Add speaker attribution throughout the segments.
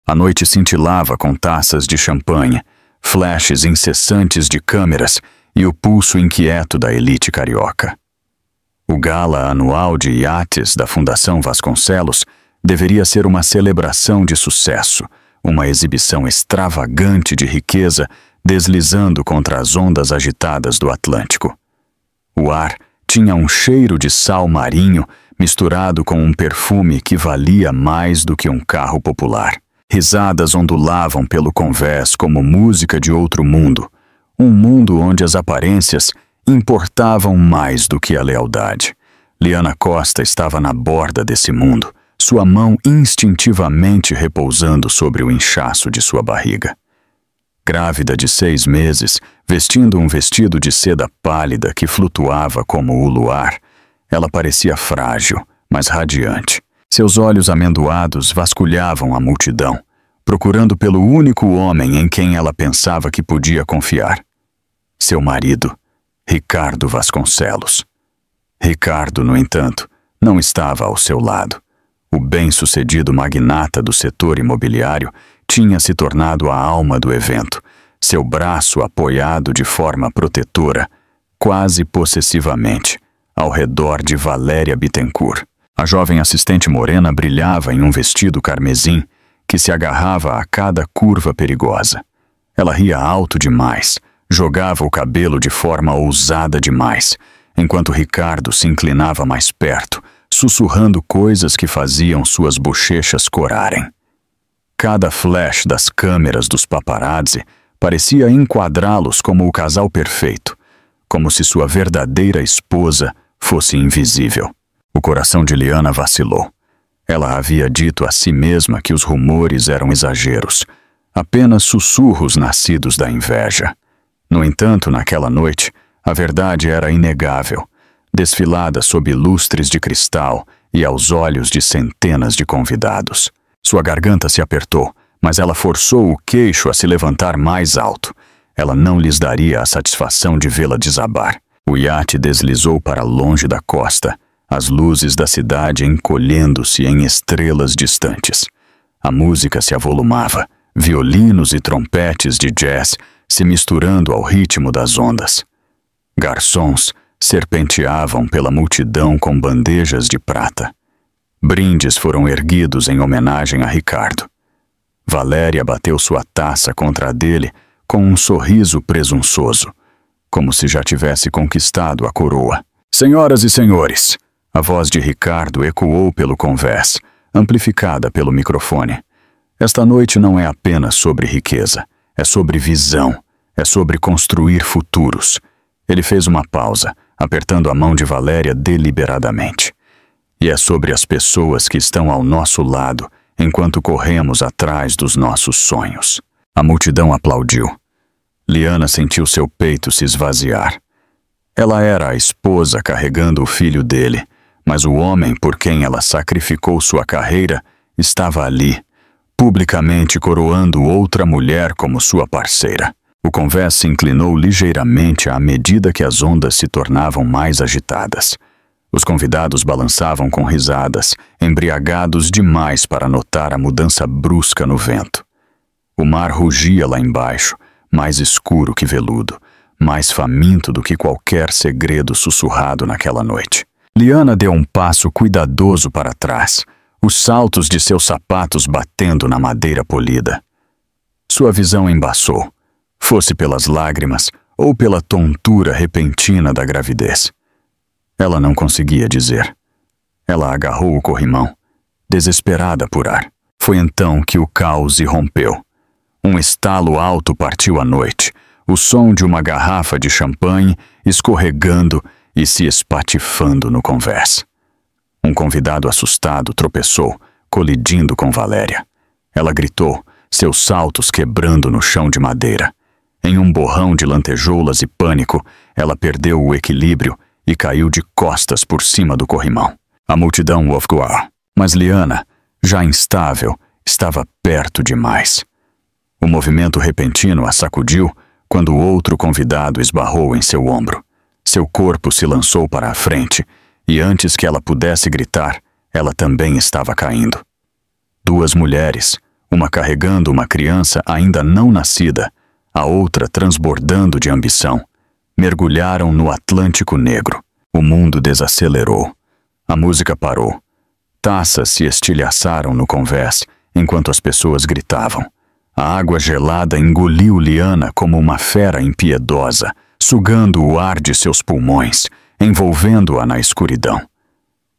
Speaker 1: A noite cintilava com taças de champanhe, flashes incessantes de câmeras e o pulso inquieto da elite carioca. O gala anual de iates da Fundação Vasconcelos deveria ser uma celebração de sucesso, uma exibição extravagante de riqueza deslizando contra as ondas agitadas do Atlântico. O ar tinha um cheiro de sal marinho misturado com um perfume que valia mais do que um carro popular. Risadas ondulavam pelo convés como música de outro mundo, um mundo onde as aparências importavam mais do que a lealdade. Liana Costa estava na borda desse mundo, sua mão instintivamente repousando sobre o inchaço de sua barriga. Grávida de 6 meses, vestindo um vestido de seda pálida que flutuava como o luar, ela parecia frágil, mas radiante. Seus olhos amendoados vasculhavam a multidão, procurando pelo único homem em quem ela pensava que podia confiar. Seu marido, Ricardo Vasconcelos. Ricardo, no entanto, não estava ao seu lado. O bem-sucedido magnata do setor imobiliário tinha se tornado a alma do evento, seu braço apoiado de forma protetora, quase possessivamente, ao redor de Valéria Bittencourt. A jovem assistente morena brilhava em um vestido carmesim que se agarrava a cada curva perigosa. Ela ria alto demais, jogava o cabelo de forma ousada demais, enquanto Ricardo se inclinava mais perto, sussurrando coisas que faziam suas bochechas corarem. Cada flash das câmeras dos paparazzi parecia enquadrá-los como o casal perfeito, como se sua verdadeira esposa fosse invisível. O coração de Liana vacilou. Ela havia dito a si mesma que os rumores eram exageros, apenas sussurros nascidos da inveja. No entanto, naquela noite, a verdade era inegável, desfilada sob lustres de cristal e aos olhos de centenas de convidados. Sua garganta se apertou, mas ela forçou o queixo a se levantar mais alto. Ela não lhes daria a satisfação de vê-la desabar. O iate deslizou para longe da costa, as luzes da cidade encolhendo-se em estrelas distantes. A música se avolumava, violinos e trompetes de jazz se misturando ao ritmo das ondas. Garçons serpenteavam pela multidão com bandejas de prata. Brindes foram erguidos em homenagem a Ricardo. Valéria bateu sua taça contra a dele com um sorriso presunçoso, como se já tivesse conquistado a coroa. Senhoras e senhores, a voz de Ricardo ecoou pelo convés, amplificada pelo microfone. Esta noite não é apenas sobre riqueza, é sobre visão, é sobre construir futuros. Ele fez uma pausa, apertando a mão de Valéria deliberadamente. E é sobre as pessoas que estão ao nosso lado, enquanto corremos atrás dos nossos sonhos. A multidão aplaudiu. Liana sentiu seu peito se esvaziar. Ela era a esposa carregando o filho dele, mas o homem por quem ela sacrificou sua carreira estava ali, publicamente coroando outra mulher como sua parceira. O convés se inclinou ligeiramente à medida que as ondas se tornavam mais agitadas. Os convidados balançavam com risadas, embriagados demais para notar a mudança brusca no vento. O mar rugia lá embaixo, mais escuro que veludo, mais faminto do que qualquer segredo sussurrado naquela noite. Liana deu um passo cuidadoso para trás, os saltos de seus sapatos batendo na madeira polida. Sua visão embaçou, fosse pelas lágrimas ou pela tontura repentina da gravidez. Ela não conseguia dizer. Ela agarrou o corrimão, desesperada por ar. Foi então que o caos irrompeu. Um estalo alto partiu a noite, o som de uma garrafa de champanhe escorregando e se espatifando no convés. Um convidado assustado tropeçou, colidindo com Valéria. Ela gritou, seus saltos quebrando no chão de madeira. Em um borrão de lantejoulas e pânico, ela perdeu o equilíbrio e caiu de costas por cima do corrimão. A multidão ofegou, mas Liana, já instável, estava perto demais. O movimento repentino a sacudiu quando outro convidado esbarrou em seu ombro. Seu corpo se lançou para a frente e antes que ela pudesse gritar, ela também estava caindo. 2 mulheres, uma carregando uma criança ainda não nascida, a outra transbordando de ambição, mergulharam no Atlântico Negro. O mundo desacelerou. A música parou. Taças se estilhaçaram no convés, enquanto as pessoas gritavam. A água gelada engoliu Liana como uma fera impiedosa, sugando o ar de seus pulmões, envolvendo-a na escuridão.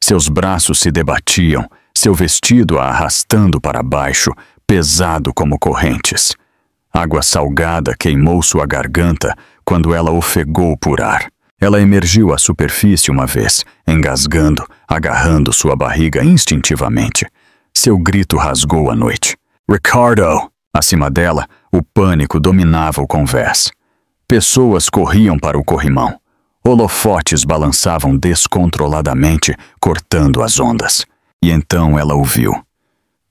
Speaker 1: Seus braços se debatiam, seu vestido a arrastando para baixo, pesado como correntes. Água salgada queimou sua garganta quando ela ofegou por ar. Ela emergiu à superfície uma vez, engasgando, agarrando sua barriga instintivamente. Seu grito rasgou a noite. "Ricardo!" Acima dela, o pânico dominava o convés. Pessoas corriam para o corrimão. Holofotes balançavam descontroladamente, cortando as ondas. E então ela o viu.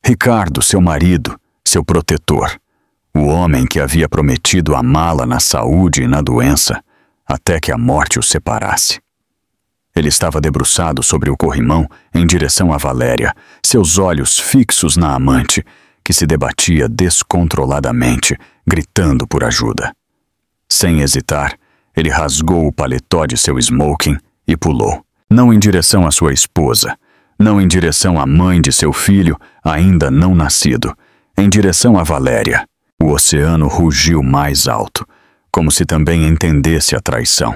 Speaker 1: Ricardo, seu marido, seu protetor. O homem que havia prometido amá-la na saúde e na doença, até que a morte os separasse. Ele estava debruçado sobre o corrimão em direção a Valéria, seus olhos fixos na amante, que se debatia descontroladamente, gritando por ajuda. Sem hesitar, ele rasgou o paletó de seu smoking e pulou, não em direção à sua esposa, não em direção à mãe de seu filho, ainda não nascido, em direção a Valéria. O oceano rugiu mais alto, como se também entendesse a traição.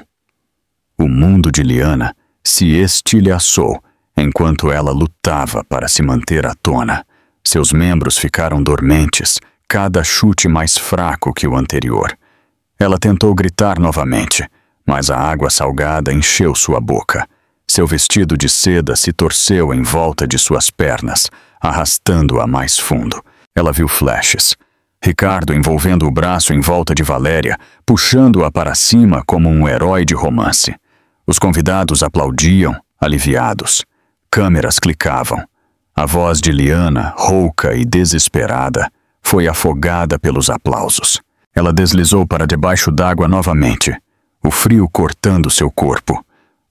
Speaker 1: O mundo de Liana se estilhaçou enquanto ela lutava para se manter à tona. Seus membros ficaram dormentes, cada chute mais fraco que o anterior. Ela tentou gritar novamente, mas a água salgada encheu sua boca. Seu vestido de seda se torceu em volta de suas pernas, arrastando-a mais fundo. Ela viu flashes. Ricardo envolvendo o braço em volta de Valéria, puxando-a para cima como um herói de romance. Os convidados aplaudiam, aliviados. Câmeras clicavam. A voz de Liana, rouca e desesperada, foi afogada pelos aplausos. Ela deslizou para debaixo d'água novamente, o frio cortando seu corpo,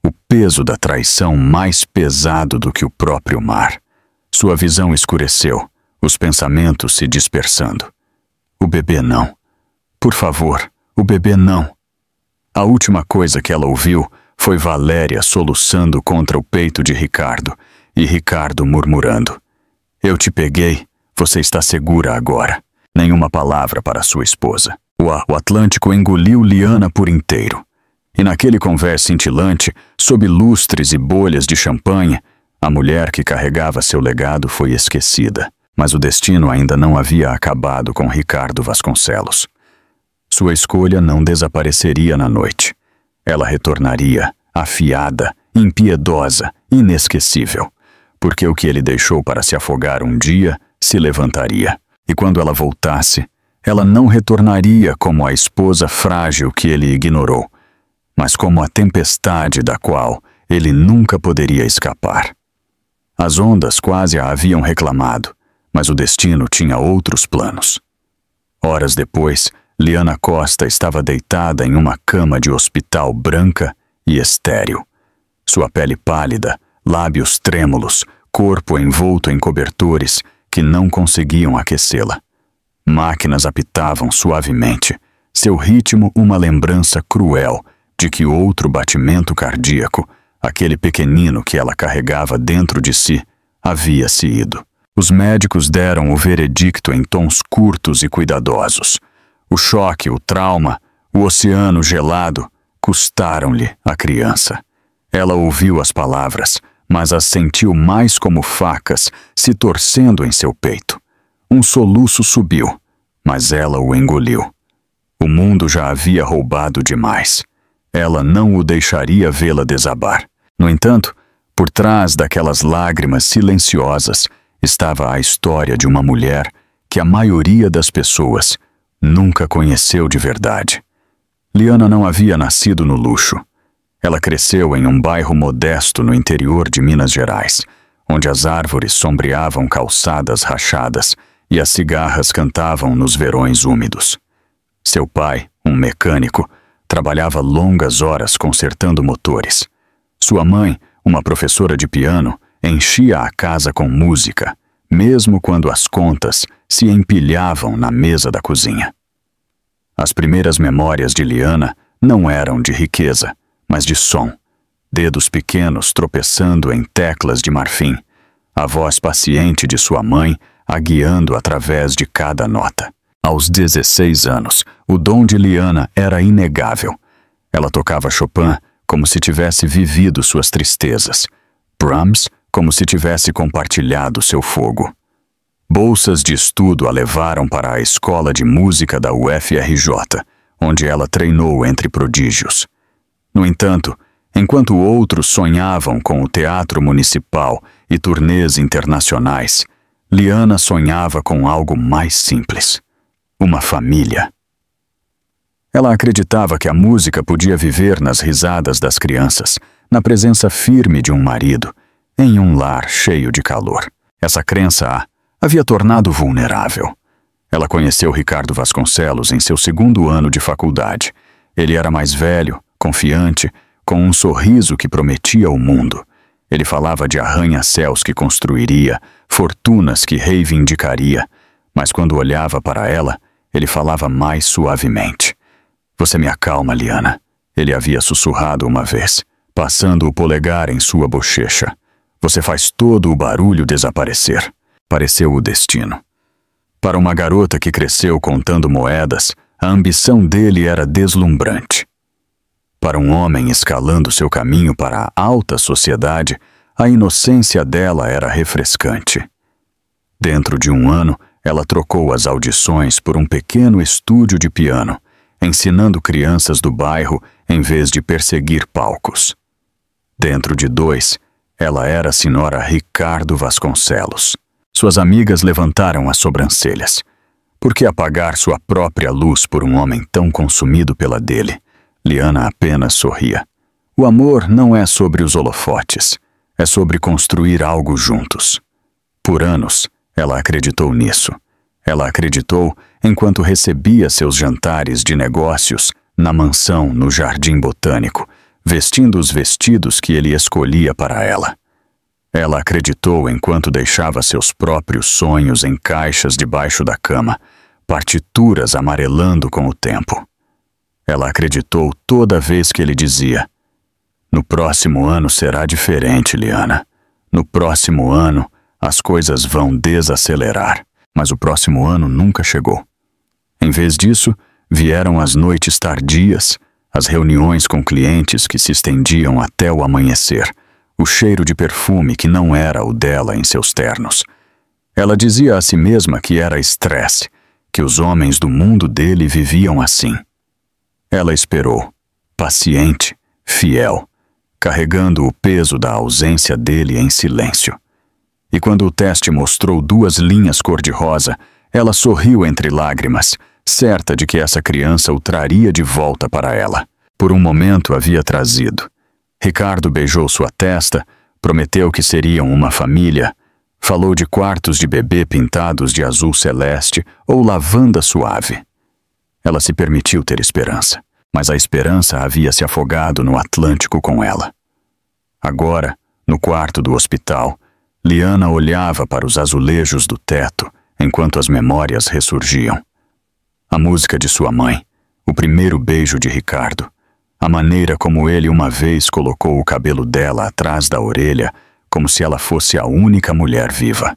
Speaker 1: o peso da traição mais pesado do que o próprio mar. Sua visão escureceu, os pensamentos se dispersando. O bebê não. Por favor, o bebê não. A última coisa que ela ouviu foi Valéria soluçando contra o peito de Ricardo e Ricardo murmurando: "Eu te peguei, você está segura agora." Nenhuma palavra para sua esposa. O Atlântico engoliu Liana por inteiro. E naquele convés cintilante, sob lustres e bolhas de champanhe, a mulher que carregava seu legado foi esquecida. Mas o destino ainda não havia acabado com Ricardo Vasconcelos. Sua escolha não desapareceria na noite. Ela retornaria, afiada, impiedosa, inesquecível. Porque o que ele deixou para se afogar um dia se levantaria. E quando ela voltasse, ela não retornaria como a esposa frágil que ele ignorou, mas como a tempestade da qual ele nunca poderia escapar. As ondas quase a haviam reclamado, mas o destino tinha outros planos. Horas depois, Liana Costa estava deitada em uma cama de hospital branca e estéril. Sua pele pálida, lábios trêmulos, corpo envolto em cobertores que não conseguiam aquecê-la. Máquinas apitavam suavemente, seu ritmo uma lembrança cruel de que outro batimento cardíaco, aquele pequenino que ela carregava dentro de si, havia se ido. Os médicos deram o veredicto em tons curtos e cuidadosos. O choque, o trauma, o oceano gelado custaram-lhe a criança. Ela ouviu as palavras, mas as sentiu mais como facas se torcendo em seu peito. Um soluço subiu, mas ela o engoliu. O mundo já havia roubado demais. Ela não o deixaria vê-la desabar. No entanto, por trás daquelas lágrimas silenciosas estava a história de uma mulher que a maioria das pessoas nunca conheceu de verdade. Liana não havia nascido no luxo. Ela cresceu em um bairro modesto no interior de Minas Gerais, onde as árvores sombreavam calçadas rachadas e as cigarras cantavam nos verões úmidos. Seu pai, um mecânico, trabalhava longas horas consertando motores. Sua mãe, uma professora de piano, enchia a casa com música, mesmo quando as contas se empilhavam na mesa da cozinha. As primeiras memórias de Liana não eram de riqueza, mas de som, dedos pequenos tropeçando em teclas de marfim, a voz paciente de sua mãe a guiando através de cada nota. Aos 16 anos, o dom de Liana era inegável. Ela tocava Chopin como se tivesse vivido suas tristezas, Brahms como se tivesse compartilhado seu fogo. Bolsas de estudo a levaram para a Escola de Música da UFRJ, onde ela treinou entre prodígios. No entanto, enquanto outros sonhavam com o teatro municipal e turnês internacionais, Liana sonhava com algo mais simples: uma família. Ela acreditava que a música podia viver nas risadas das crianças, na presença firme de um marido, em um lar cheio de calor. Essa crença a havia tornado vulnerável. Ela conheceu Ricardo Vasconcelos em seu 2º ano de faculdade. Ele era mais velho, confiante, com um sorriso que prometia o mundo. Ele falava de arranha-céus que construiria, fortunas que reivindicaria, mas quando olhava para ela, ele falava mais suavemente. "Você me acalma, Liana", ele havia sussurrado uma vez, passando o polegar em sua bochecha. "Você faz todo o barulho desaparecer." Pareceu o destino. Para uma garota que cresceu contando moedas, a ambição dele era deslumbrante. Para um homem escalando seu caminho para a alta sociedade, a inocência dela era refrescante. Dentro de um ano, ela trocou as audições por um pequeno estúdio de piano, ensinando crianças do bairro em vez de perseguir palcos. Dentro de 2, ela era a senhora Ricardo Vasconcelos. Suas amigas levantaram as sobrancelhas. Por que apagar sua própria luz por um homem tão consumido pela dele? Liana apenas sorria. O amor não é sobre os holofotes, é sobre construir algo juntos. Por anos, ela acreditou nisso. Ela acreditou enquanto recebia seus jantares de negócios na mansão no Jardim Botânico, vestindo os vestidos que ele escolhia para ela. Ela acreditou enquanto deixava seus próprios sonhos em caixas debaixo da cama, partituras amarelando com o tempo. Ela acreditou toda vez que ele dizia: "No próximo ano será diferente, Liana. No próximo ano, as coisas vão desacelerar." Mas o próximo ano nunca chegou. Em vez disso, vieram as noites tardias, as reuniões com clientes que se estendiam até o amanhecer, o cheiro de perfume que não era o dela em seus ternos. Ela dizia a si mesma que era estresse, que os homens do mundo dele viviam assim. Ela esperou, paciente, fiel, carregando o peso da ausência dele em silêncio. E quando o teste mostrou 2 linhas cor-de-rosa, ela sorriu entre lágrimas, certa de que essa criança o traria de volta para ela. Por um momento havia trazido. Ricardo beijou sua testa, prometeu que seriam uma família, falou de quartos de bebê pintados de azul celeste ou lavanda suave. Ela se permitiu ter esperança, mas a esperança havia se afogado no Atlântico com ela. Agora, no quarto do hospital, Liana olhava para os azulejos do teto enquanto as memórias ressurgiam. A música de sua mãe, o primeiro beijo de Ricardo, a maneira como ele uma vez colocou o cabelo dela atrás da orelha, como se ela fosse a única mulher viva.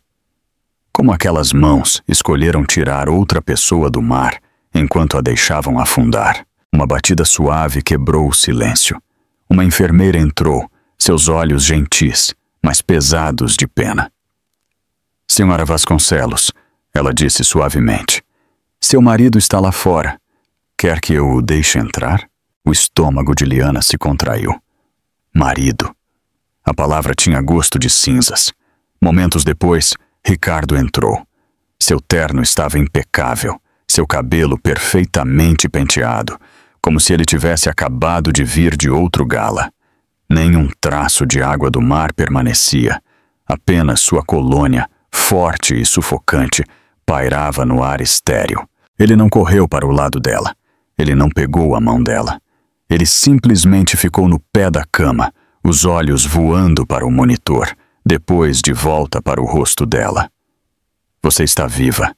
Speaker 1: Como aquelas mãos escolheram tirar outra pessoa do mar enquanto a deixavam afundar. Uma batida suave quebrou o silêncio. Uma enfermeira entrou, seus olhos gentis, mas pesados de pena. "Senhora Vasconcelos", ela disse suavemente, "seu marido está lá fora. Quer que eu o deixe entrar?" O estômago de Liana se contraiu. Marido. A palavra tinha gosto de cinzas. Momentos depois, Ricardo entrou. Seu terno estava impecável, seu cabelo perfeitamente penteado, como se ele tivesse acabado de vir de outro gala. Nenhum traço de água do mar permanecia. Apenas sua colônia, forte e sufocante, pairava no ar estéril. Ele não correu para o lado dela. Ele não pegou a mão dela. Ele simplesmente ficou no pé da cama, os olhos voando para o monitor, depois de volta para o rosto dela. Você está viva,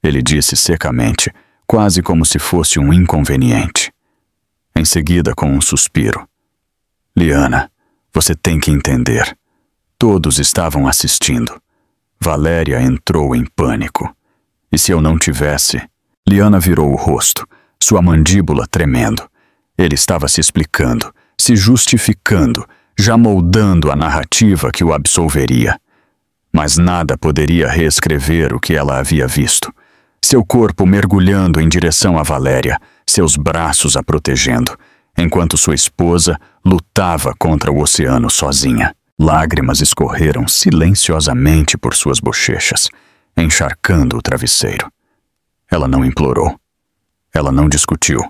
Speaker 1: ele disse secamente, quase como se fosse um inconveniente. Em seguida, com um suspiro. Liana, você tem que entender. Todos estavam assistindo. Valéria entrou em pânico. E se eu não tivesse... Liana virou o rosto, sua mandíbula tremendo. Ele estava se explicando, se justificando, já moldando a narrativa que o absolveria. Mas nada poderia reescrever o que ela havia visto. Seu corpo mergulhando em direção a Valéria, seus braços a protegendo, enquanto sua esposa lutava contra o oceano sozinha. Lágrimas escorreram silenciosamente por suas bochechas, encharcando o travesseiro. Ela não implorou. Ela não discutiu.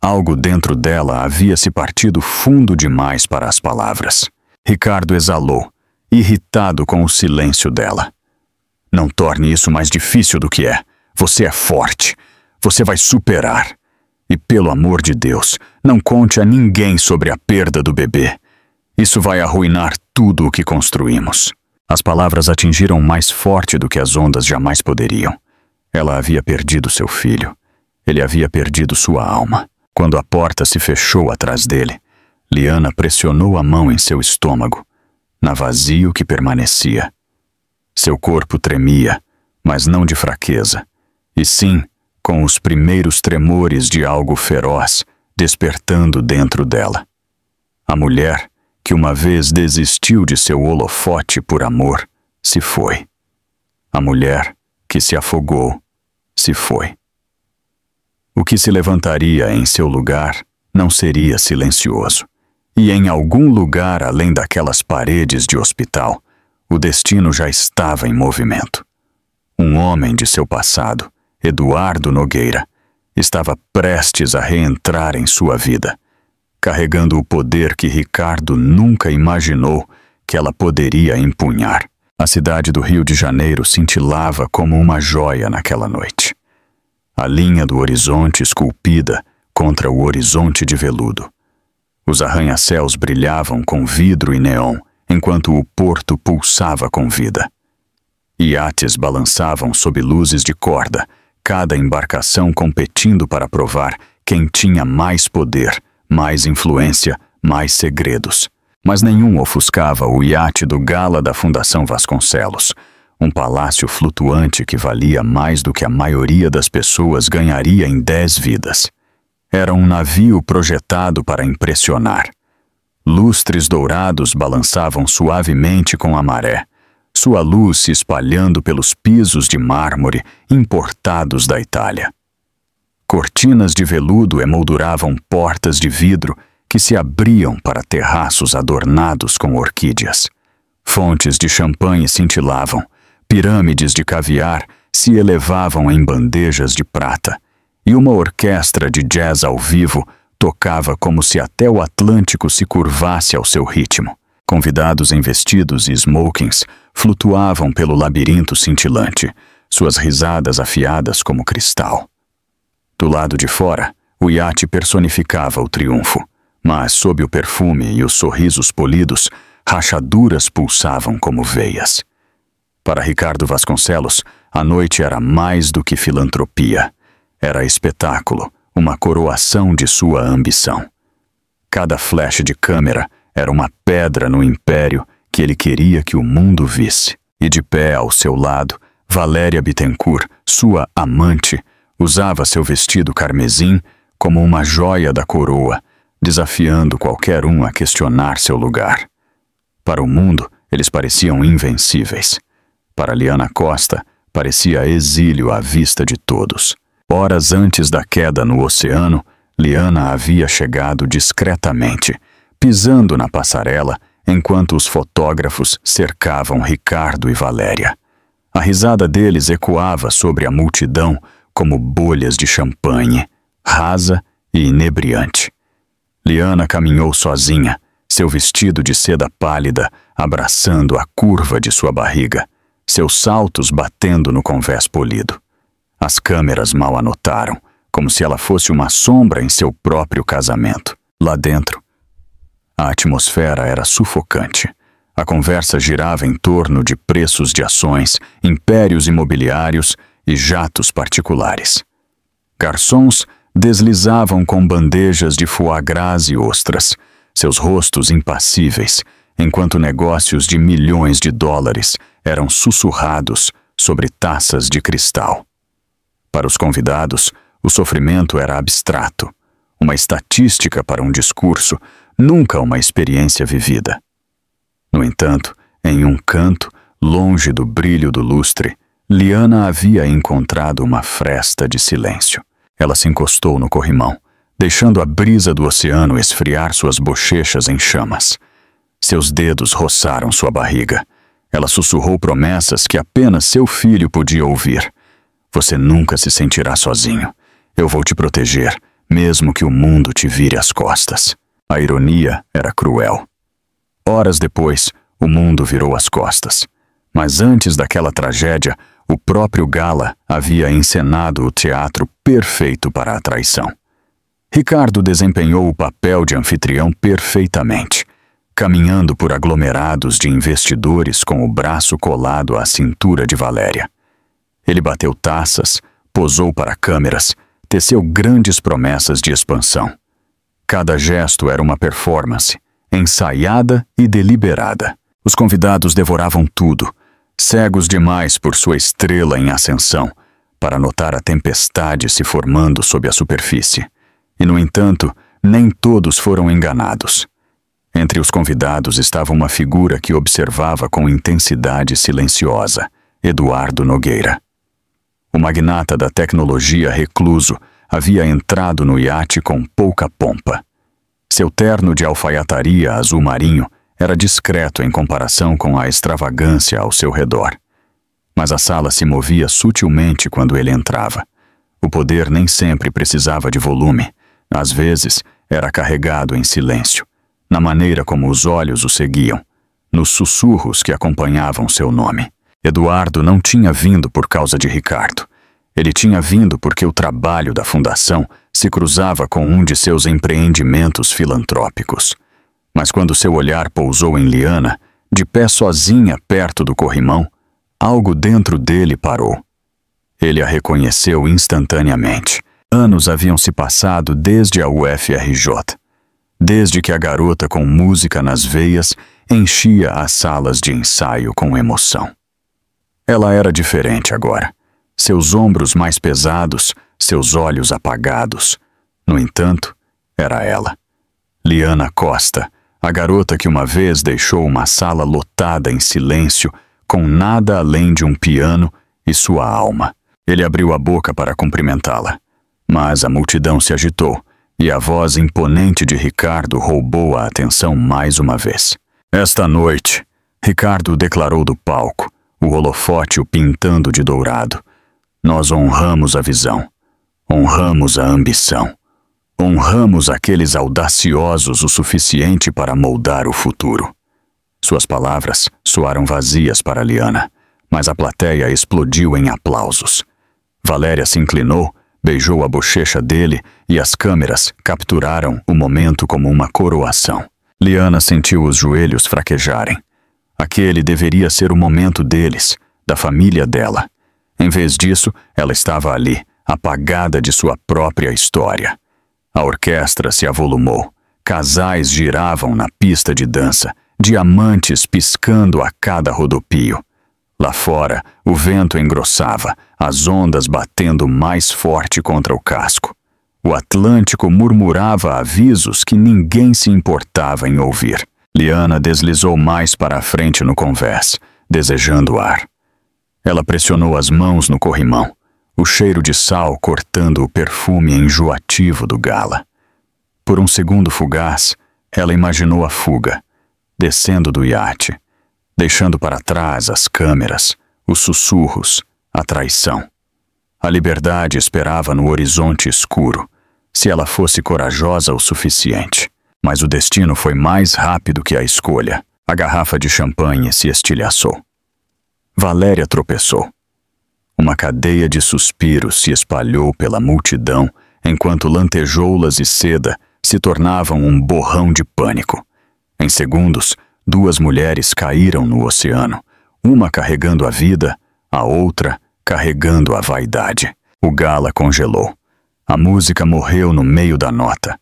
Speaker 1: Algo dentro dela havia se partido fundo demais para as palavras. Ricardo exalou, irritado com o silêncio dela. Não torne isso mais difícil do que é. Você é forte. Você vai superar. E pelo amor de Deus, não conte a ninguém sobre a perda do bebê. Isso vai arruinar tudo o que construímos. As palavras atingiram mais forte do que as ondas jamais poderiam. Ela havia perdido seu filho. Ele havia perdido sua alma. Quando a porta se fechou atrás dele, Liana pressionou a mão em seu estômago, na vazio que permanecia. Seu corpo tremia, mas não de fraqueza, e sim com os primeiros tremores de algo feroz despertando dentro dela. A mulher, que uma vez desistiu de seu holofote por amor, se foi. A mulher, que se afogou, se foi. O que se levantaria em seu lugar não seria silencioso, e em algum lugar além daquelas paredes de hospital, o destino já estava em movimento. Um homem de seu passado, Eduardo Nogueira, estava prestes a reentrar em sua vida, carregando o poder que Ricardo nunca imaginou que ela poderia empunhar. A cidade do Rio de Janeiro cintilava como uma joia naquela noite. A linha do horizonte esculpida contra o horizonte de veludo. Os arranha-céus brilhavam com vidro e neon, enquanto o porto pulsava com vida. Iates balançavam sob luzes de corda, cada embarcação competindo para provar quem tinha mais poder, mais influência, mais segredos. Mas nenhum ofuscava o iate do Gala da Fundação Vasconcelos, um palácio flutuante que valia mais do que a maioria das pessoas ganharia em 10 vidas. Era um navio projetado para impressionar. Lustres dourados balançavam suavemente com a maré, sua luz se espalhando pelos pisos de mármore importados da Itália. Cortinas de veludo emolduravam portas de vidro que se abriam para terraços adornados com orquídeas. Fontes de champanhe cintilavam, pirâmides de caviar se elevavam em bandejas de prata, e uma orquestra de jazz ao vivo tocava como se até o Atlântico se curvasse ao seu ritmo. Convidados em vestidos e smokings flutuavam pelo labirinto cintilante, suas risadas afiadas como cristal. Do lado de fora, o iate personificava o triunfo, mas sob o perfume e os sorrisos polidos, rachaduras pulsavam como veias. Para Ricardo Vasconcelos, a noite era mais do que filantropia. Era espetáculo, uma coroação de sua ambição. Cada flash de câmera era uma pedra no império que ele queria que o mundo visse. E de pé ao seu lado, Valéria Bittencourt, sua amante, usava seu vestido carmesim como uma joia da coroa, desafiando qualquer um a questionar seu lugar. Para o mundo, eles pareciam invencíveis. Para Liana Costa, parecia exílio à vista de todos. Horas antes da queda no oceano, Liana havia chegado discretamente, pisando na passarela enquanto os fotógrafos cercavam Ricardo e Valéria. A risada deles ecoava sobre a multidão como bolhas de champanhe, rasa e inebriante. Liana caminhou sozinha, seu vestido de seda pálida abraçando a curva de sua barriga, seus saltos batendo no convés polido. As câmeras mal a notaram, como se ela fosse uma sombra em seu próprio casamento. Lá dentro, a atmosfera era sufocante. A conversa girava em torno de preços de ações, impérios imobiliários e jatos particulares. Garçons deslizavam com bandejas de foie gras e ostras, seus rostos impassíveis, enquanto negócios de milhões de dólares eram sussurrados sobre taças de cristal. Para os convidados, o sofrimento era abstrato, uma estatística para um discurso, nunca uma experiência vivida. No entanto, em um canto, longe do brilho do lustre, Liana havia encontrado uma fresta de silêncio. Ela se encostou no corrimão, deixando a brisa do oceano esfriar suas bochechas em chamas. Seus dedos roçaram sua barriga. Ela sussurrou promessas que apenas seu filho podia ouvir. Você nunca se sentirá sozinho. Eu vou te proteger, mesmo que o mundo te vire as costas. A ironia era cruel. Horas depois, o mundo virou as costas. Mas antes daquela tragédia, o próprio Gala havia encenado o teatro perfeito para a traição. Ricardo desempenhou o papel de anfitrião perfeitamente, caminhando por aglomerados de investidores com o braço colado à cintura de Valéria. Ele bateu taças, posou para câmeras, teceu grandes promessas de expansão. Cada gesto era uma performance, ensaiada e deliberada. Os convidados devoravam tudo, cegos demais por sua estrela em ascensão, para notar a tempestade se formando sob a superfície. E, no entanto, nem todos foram enganados. Entre os convidados estava uma figura que observava com intensidade silenciosa, Eduardo Nogueira. O magnata da tecnologia recluso havia entrado no iate com pouca pompa. Seu terno de alfaiataria azul marinho era discreto em comparação com a extravagância ao seu redor. Mas a sala se movia sutilmente quando ele entrava. O poder nem sempre precisava de volume. Às vezes, era carregado em silêncio, na maneira como os olhos o seguiam, nos sussurros que acompanhavam seu nome. Eduardo não tinha vindo por causa de Ricardo. Ele tinha vindo porque o trabalho da fundação se cruzava com um de seus empreendimentos filantrópicos. Mas quando seu olhar pousou em Liana, de pé sozinha perto do corrimão, algo dentro dele parou. Ele a reconheceu instantaneamente. Anos haviam se passado desde a UFRJ, desde que a garota com música nas veias enchia as salas de ensaio com emoção. Ela era diferente agora. Seus ombros mais pesados, seus olhos apagados. No entanto, era ela. Liana Costa, a garota que uma vez deixou uma sala lotada em silêncio, com nada além de um piano e sua alma. Ele abriu a boca para cumprimentá-la, mas a multidão se agitou e a voz imponente de Ricardo roubou a atenção mais uma vez. Esta noite, Ricardo declarou do palco, o holofote o pintando de dourado. Nós honramos a visão, honramos a ambição, honramos aqueles audaciosos o suficiente para moldar o futuro. Suas palavras soaram vazias para Liana, mas a plateia explodiu em aplausos. Valéria se inclinou, beijou a bochecha dele e as câmeras capturaram o momento como uma coroação. Liana sentiu os joelhos fraquejarem. Aquele deveria ser o momento deles, da família dela. Em vez disso, ela estava ali, apagada de sua própria história. A orquestra se avolumou. Casais giravam na pista de dança, diamantes piscando a cada rodopio. Lá fora, o vento engrossava, as ondas batendo mais forte contra o casco. O Atlântico murmurava avisos que ninguém se importava em ouvir. Liana deslizou mais para a frente no convés, desejando ar. Ela pressionou as mãos no corrimão, o cheiro de sal cortando o perfume enjoativo do Gala. Por um segundo fugaz, ela imaginou a fuga, descendo do iate, deixando para trás as câmeras, os sussurros, a traição. A liberdade esperava no horizonte escuro, se ela fosse corajosa o suficiente. Mas o destino foi mais rápido que a escolha. A garrafa de champanhe se estilhaçou. Valéria tropeçou. Uma cadeia de suspiros se espalhou pela multidão, enquanto lantejoulas e seda se tornavam um borrão de pânico. Em segundos, 2 mulheres caíram no oceano, uma carregando a vida, a outra carregando a vaidade. O Gala congelou. A música morreu no meio da nota.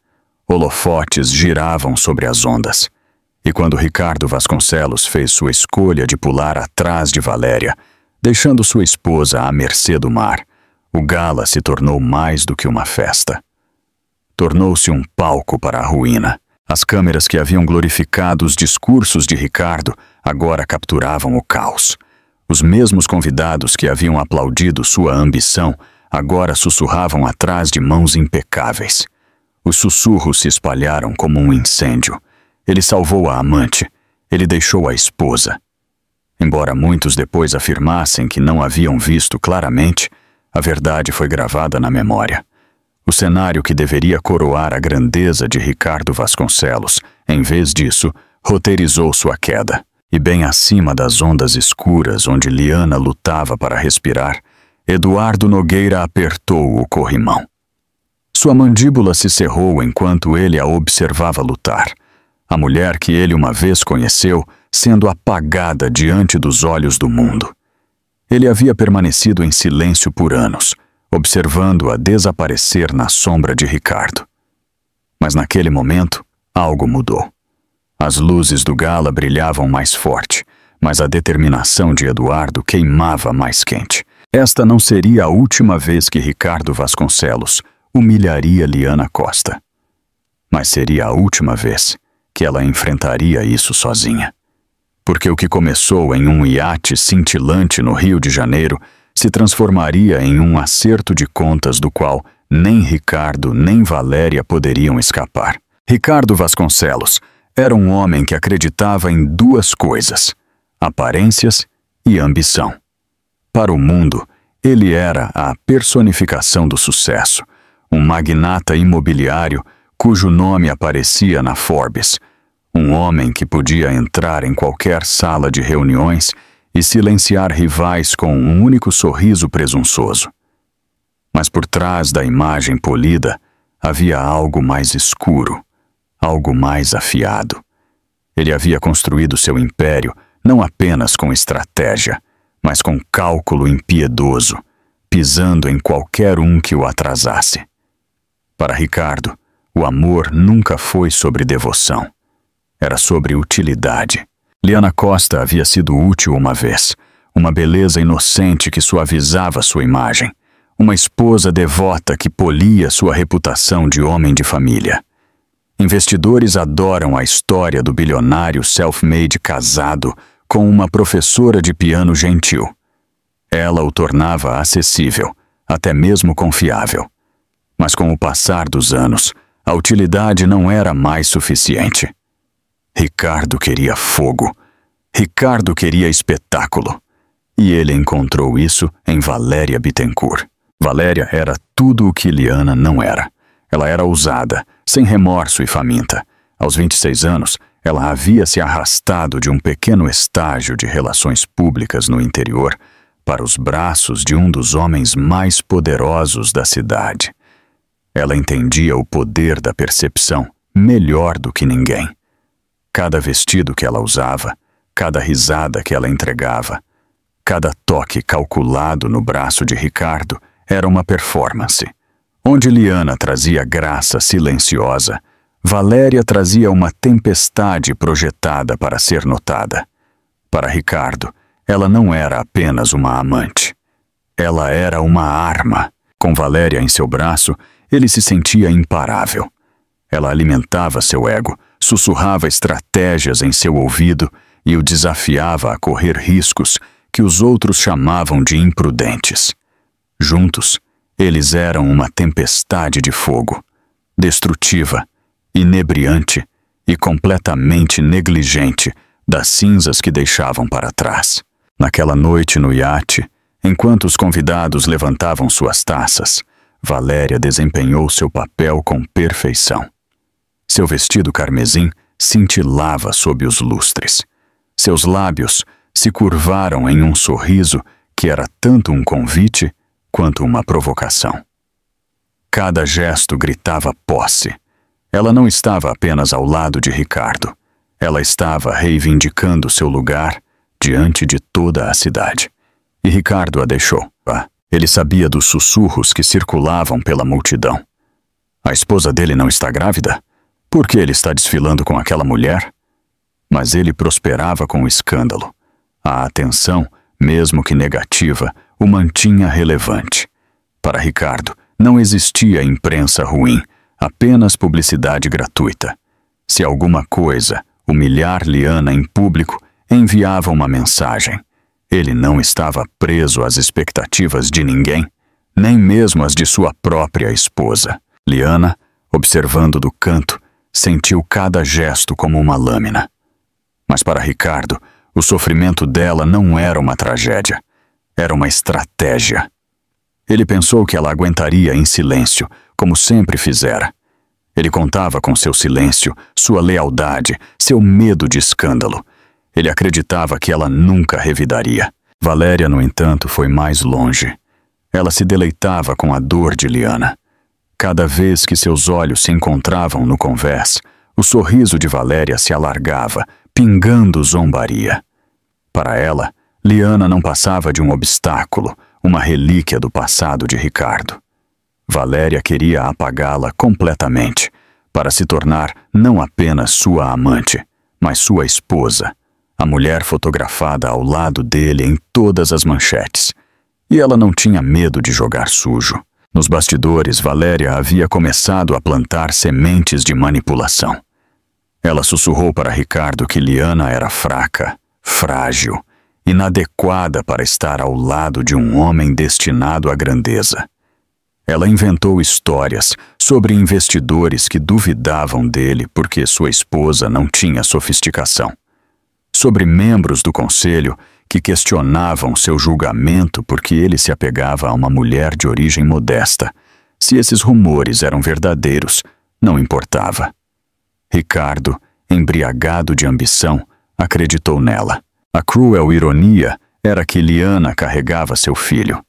Speaker 1: Holofotes giravam sobre as ondas. E quando Ricardo Vasconcelos fez sua escolha de pular atrás de Valéria, deixando sua esposa à mercê do mar, o Gala se tornou mais do que uma festa. Tornou-se um palco para a ruína. As câmeras que haviam glorificado os discursos de Ricardo agora capturavam o caos. Os mesmos convidados que haviam aplaudido sua ambição agora sussurravam atrás de mãos impecáveis. Os sussurros se espalharam como um incêndio. Ele salvou a amante. Ele deixou a esposa. Embora muitos depois afirmassem que não haviam visto claramente, a verdade foi gravada na memória. O cenário que deveria coroar a grandeza de Ricardo Vasconcelos, em vez disso, roteirizou sua queda. E bem acima das ondas escuras onde Liana lutava para respirar, Eduardo Nogueira apertou o corrimão. Sua mandíbula se cerrou enquanto ele a observava lutar. A mulher que ele uma vez conheceu, sendo apagada diante dos olhos do mundo. Ele havia permanecido em silêncio por anos, observando-a desaparecer na sombra de Ricardo. Mas naquele momento, algo mudou. As luzes do Gala brilhavam mais forte, mas a determinação de Eduardo queimava mais quente. Esta não seria a última vez que Ricardo Vasconcelos humilharia Liana Costa. Mas seria a última vez que ela enfrentaria isso sozinha. Porque o que começou em um iate cintilante no Rio de Janeiro se transformaria em um acerto de contas do qual nem Ricardo nem Valéria poderiam escapar. Ricardo Vasconcelos era um homem que acreditava em 2 coisas: aparências e ambição. Para o mundo, ele era a personificação do sucesso, um magnata imobiliário cujo nome aparecia na Forbes, um homem que podia entrar em qualquer sala de reuniões e silenciar rivais com um único sorriso presunçoso. Mas por trás da imagem polida havia algo mais escuro, algo mais afiado. Ele havia construído seu império não apenas com estratégia, mas com cálculo impiedoso, pisando em qualquer um que o atrasasse. Para Ricardo, o amor nunca foi sobre devoção. Era sobre utilidade. Liana Costa havia sido útil uma vez, uma beleza inocente que suavizava sua imagem, uma esposa devota que polia sua reputação de homem de família. Investidores adoram a história do bilionário self-made casado com uma professora de piano gentil. Ela o tornava acessível, até mesmo confiável. Mas com o passar dos anos, a utilidade não era mais suficiente. Ricardo queria fogo. Ricardo queria espetáculo. E ele encontrou isso em Valéria Bittencourt. Valéria era tudo o que Liana não era. Ela era ousada, sem remorso e faminta. Aos 26 anos, ela havia se arrastado de um pequeno estágio de relações públicas no interior para os braços de um dos homens mais poderosos da cidade. Ela entendia o poder da percepção melhor do que ninguém. Cada vestido que ela usava, cada risada que ela entregava, cada toque calculado no braço de Ricardo era uma performance. Onde Liana trazia graça silenciosa, Valéria trazia uma tempestade projetada para ser notada. Para Ricardo, ela não era apenas uma amante. Ela era uma arma. Com Valéria em seu braço, ele se sentia imparável. Ela alimentava seu ego, sussurrava estratégias em seu ouvido e o desafiava a correr riscos que os outros chamavam de imprudentes. Juntos, eles eram uma tempestade de fogo, destrutiva, inebriante e completamente negligente das cinzas que deixavam para trás. Naquela noite no iate, enquanto os convidados levantavam suas taças, Valéria desempenhou seu papel com perfeição. Seu vestido carmesim cintilava sob os lustres. Seus lábios se curvaram em um sorriso que era tanto um convite quanto uma provocação. Cada gesto gritava posse. Ela não estava apenas ao lado de Ricardo. Ela estava reivindicando seu lugar diante de toda a cidade. E Ricardo a deixou. Ele sabia dos sussurros que circulavam pela multidão. A esposa dele não está grávida? Por que ele está desfilando com aquela mulher? Mas ele prosperava com o escândalo. A atenção, mesmo que negativa, o mantinha relevante. Para Ricardo, não existia imprensa ruim, apenas publicidade gratuita. Se alguma coisa humilhar Liana em público, enviava uma mensagem. Ele não estava preso às expectativas de ninguém, nem mesmo às de sua própria esposa. Liana, observando do canto, sentiu cada gesto como uma lâmina. Mas para Ricardo, o sofrimento dela não era uma tragédia, era uma estratégia. Ele pensou que ela aguentaria em silêncio, como sempre fizera. Ele contava com seu silêncio, sua lealdade, seu medo de escândalo. Ele acreditava que ela nunca revidaria. Valéria, no entanto, foi mais longe. Ela se deleitava com a dor de Liana. Cada vez que seus olhos se encontravam no convés, o sorriso de Valéria se alargava, pingando zombaria. Para ela, Liana não passava de um obstáculo, uma relíquia do passado de Ricardo. Valéria queria apagá-la completamente, para se tornar não apenas sua amante, mas sua esposa, a mulher fotografada ao lado dele em todas as manchetes. E ela não tinha medo de jogar sujo. Nos bastidores, Valéria havia começado a plantar sementes de manipulação. Ela sussurrou para Ricardo que Liana era fraca, frágil, inadequada para estar ao lado de um homem destinado à grandeza. Ela inventou histórias sobre investidores que duvidavam dele porque sua esposa não tinha sofisticação. Sobre membros do conselho que questionavam seu julgamento porque ele se apegava a uma mulher de origem modesta. Se esses rumores eram verdadeiros, não importava. Ricardo, embriagado de ambição, acreditou nela. A cruel ironia era que Liana carregava seu filho.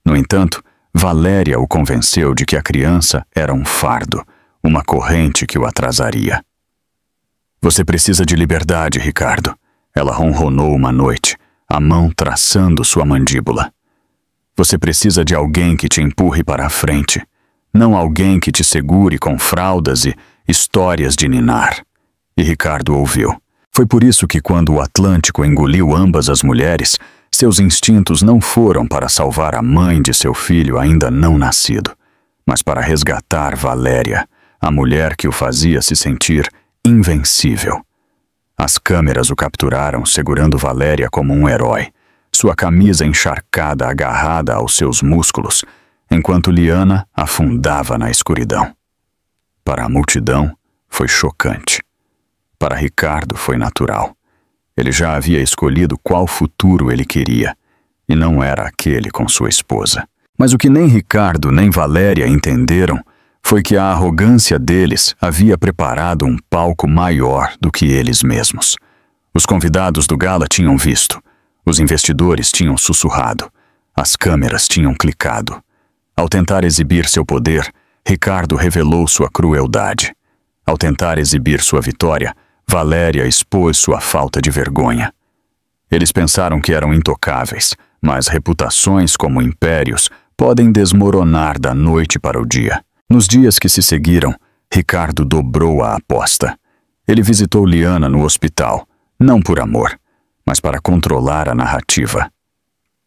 Speaker 1: No entanto, Valéria o convenceu de que a criança era um fardo, uma corrente que o atrasaria. Você precisa de liberdade, Ricardo. Ela ronronou uma noite, a mão traçando sua mandíbula. Você precisa de alguém que te empurre para a frente, não alguém que te segure com fraldas e histórias de ninar. E Ricardo ouviu. Foi por isso que quando o Atlântico engoliu ambas as mulheres, seus instintos não foram para salvar a mãe de seu filho ainda não nascido, mas para resgatar Valéria, a mulher que o fazia se sentir invencível. As câmeras o capturaram segurando Valéria como um herói, sua camisa encharcada agarrada aos seus músculos, enquanto Liana afundava na escuridão. Para a multidão, foi chocante. Para Ricardo, foi natural. Ele já havia escolhido qual futuro ele queria, e não era aquele com sua esposa. Mas o que nem Ricardo nem Valéria entenderam foi que a arrogância deles havia preparado um palco maior do que eles mesmos. Os convidados do gala tinham visto, os investidores tinham sussurrado, as câmeras tinham clicado. Ao tentar exibir seu poder, Ricardo revelou sua crueldade. Ao tentar exibir sua vitória, Valéria expôs sua falta de vergonha. Eles pensaram que eram intocáveis, mas reputações como impérios podem desmoronar da noite para o dia. Nos dias que se seguiram, Ricardo dobrou a aposta. Ele visitou Liana no hospital, não por amor, mas para controlar a narrativa.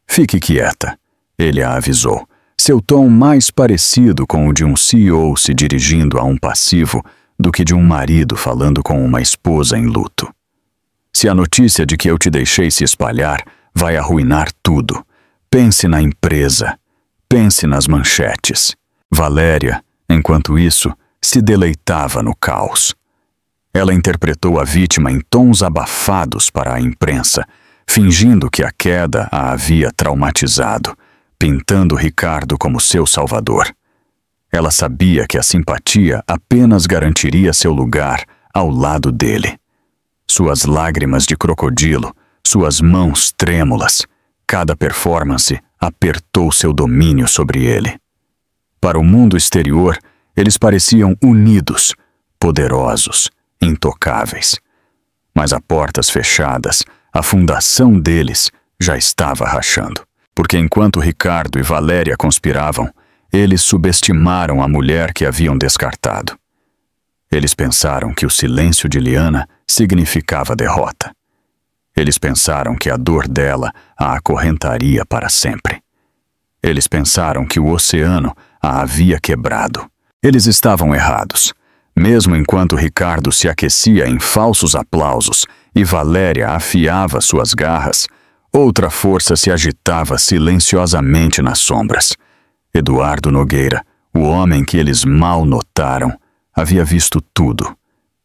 Speaker 1: Fique quieta, ele a avisou, seu tom mais parecido com o de um CEO se dirigindo a um passivo do que de um marido falando com uma esposa em luto. Se a notícia de que eu te deixei se espalhar, vai arruinar tudo. Pense na empresa, pense nas manchetes. Valéria, enquanto isso, se deleitava no caos. Ela interpretou a vítima em tons abafados para a imprensa, fingindo que a queda a havia traumatizado, pintando Ricardo como seu salvador. Ela sabia que a simpatia apenas garantiria seu lugar ao lado dele. Suas lágrimas de crocodilo, suas mãos trêmulas, cada performance apertou seu domínio sobre ele. Para o mundo exterior, eles pareciam unidos, poderosos, intocáveis. Mas a portas fechadas, a fundação deles já estava rachando. Porque enquanto Ricardo e Valéria conspiravam, eles subestimaram a mulher que haviam descartado. Eles pensaram que o silêncio de Liana significava derrota. Eles pensaram que a dor dela a acorrentaria para sempre. Eles pensaram que o oceano a havia quebrado. Eles estavam errados. Mesmo enquanto Ricardo se aquecia em falsos aplausos e Valéria afiava suas garras, outra força se agitava silenciosamente nas sombras. Eduardo Nogueira, o homem que eles mal notaram, havia visto tudo.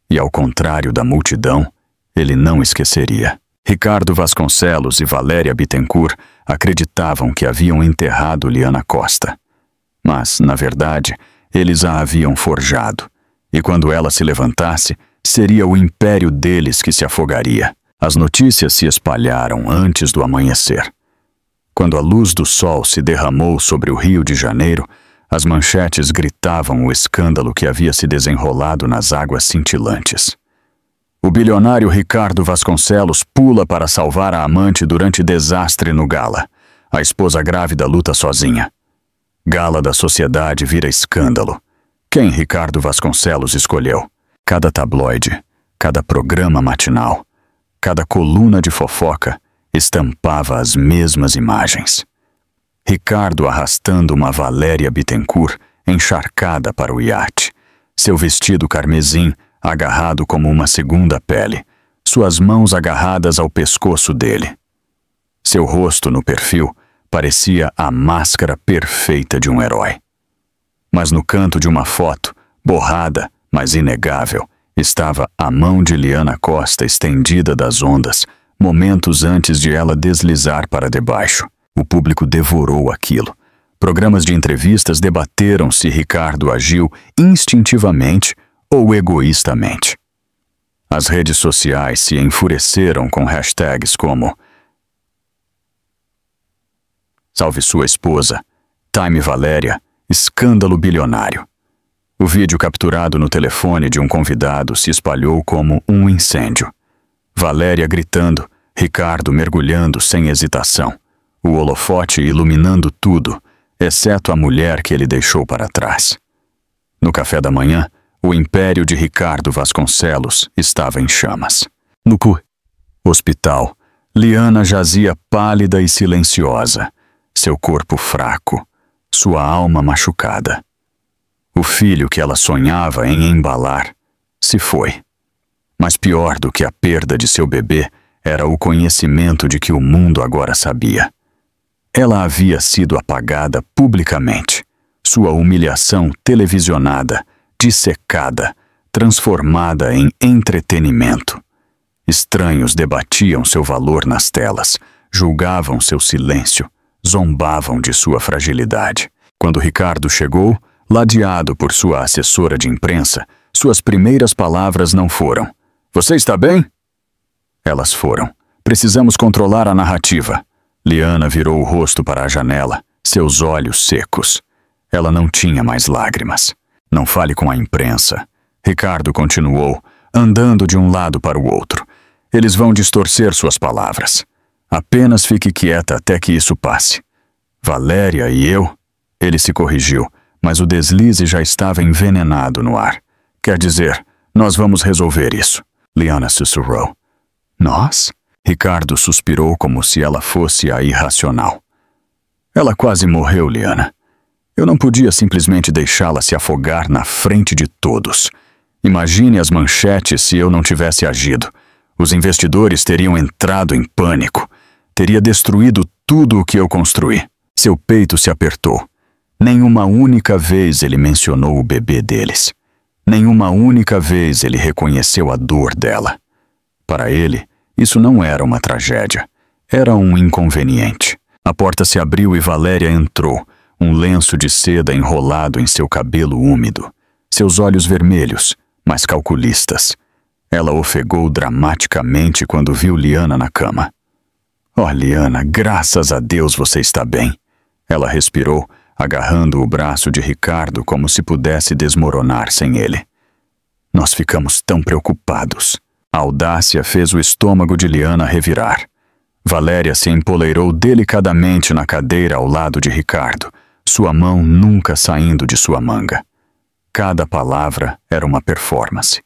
Speaker 1: E ao contrário da multidão, ele não esqueceria. Ricardo Vasconcelos e Valéria Bittencourt acreditavam que haviam enterrado Liana Costa. Mas, na verdade, eles a haviam forjado. E quando ela se levantasse, seria o império deles que se afogaria. As notícias se espalharam antes do amanhecer. Quando a luz do sol se derramou sobre o Rio de Janeiro, as manchetes gritavam o escândalo que havia se desenrolado nas águas cintilantes. O bilionário Ricardo Vasconcelos pula para salvar a amante durante desastre no Gala. A esposa grávida luta sozinha. Gala da Sociedade vira escândalo. Quem Ricardo Vasconcelos escolheu? Cada tabloide, cada programa matinal, cada coluna de fofoca estampava as mesmas imagens. Ricardo arrastando uma Valéria Bittencourt encharcada para o iate, seu vestido carmesim agarrado como uma segunda pele, suas mãos agarradas ao pescoço dele. Seu rosto no perfil parecia a máscara perfeita de um herói. Mas no canto de uma foto, borrada, mas inegável, estava a mão de Liana Costa estendida das ondas, momentos antes de ela deslizar para debaixo. O público devorou aquilo. Programas de entrevistas debateram se Ricardo agiu instintivamente ou egoístamente. As redes sociais se enfureceram com hashtags como Salve sua esposa, Time Valéria, escândalo bilionário. O vídeo capturado no telefone de um convidado se espalhou como um incêndio. Valéria gritando, Ricardo mergulhando sem hesitação, o holofote iluminando tudo, exceto a mulher que ele deixou para trás. No café da manhã, o império de Ricardo Vasconcelos estava em chamas. No hospital, Liana jazia pálida e silenciosa, seu corpo fraco, sua alma machucada. O filho que ela sonhava em embalar se foi. Mas pior do que a perda de seu bebê era o conhecimento de que o mundo agora sabia. Ela havia sido apagada publicamente, sua humilhação televisionada, dissecada, transformada em entretenimento. Estranhos debatiam seu valor nas telas, julgavam seu silêncio, zombavam de sua fragilidade. Quando Ricardo chegou, ladeado por sua assessora de imprensa, suas primeiras palavras não foram: "Você está bem?" Elas foram: "Precisamos controlar a narrativa." Liana virou o rosto para a janela, seus olhos secos. Ela não tinha mais lágrimas. "Não fale com a imprensa." Ricardo continuou, andando de um lado para o outro. "Eles vão distorcer suas palavras. Apenas fique quieta até que isso passe." "Valéria e eu?" Ele se corrigiu, mas o deslize já estava envenenado no ar. "Quer dizer, nós vamos resolver isso." Liana sussurrou. "Nós?" Ricardo suspirou como se ela fosse a irracional. "Ela quase morreu, Liana. Eu não podia simplesmente deixá-la se afogar na frente de todos. Imagine as manchetes se eu não tivesse agido. Os investidores teriam entrado em pânico. Teria destruído tudo o que eu construí." Seu peito se apertou. Nenhuma única vez ele mencionou o bebê deles. Nenhuma única vez ele reconheceu a dor dela. Para ele, isso não era uma tragédia. Era um inconveniente. A porta se abriu e Valéria entrou, um lenço de seda enrolado em seu cabelo úmido. Seus olhos vermelhos, mas calculistas. Ela ofegou dramaticamente quando viu Liana na cama. "Oh, Liana, graças a Deus você está bem." Ela respirou, agarrando o braço de Ricardo como se pudesse desmoronar sem ele. "Nós ficamos tão preocupados." A audácia fez o estômago de Liana revirar. Valéria se empoleirou delicadamente na cadeira ao lado de Ricardo, sua mão nunca saindo de sua manga. Cada palavra era uma performance.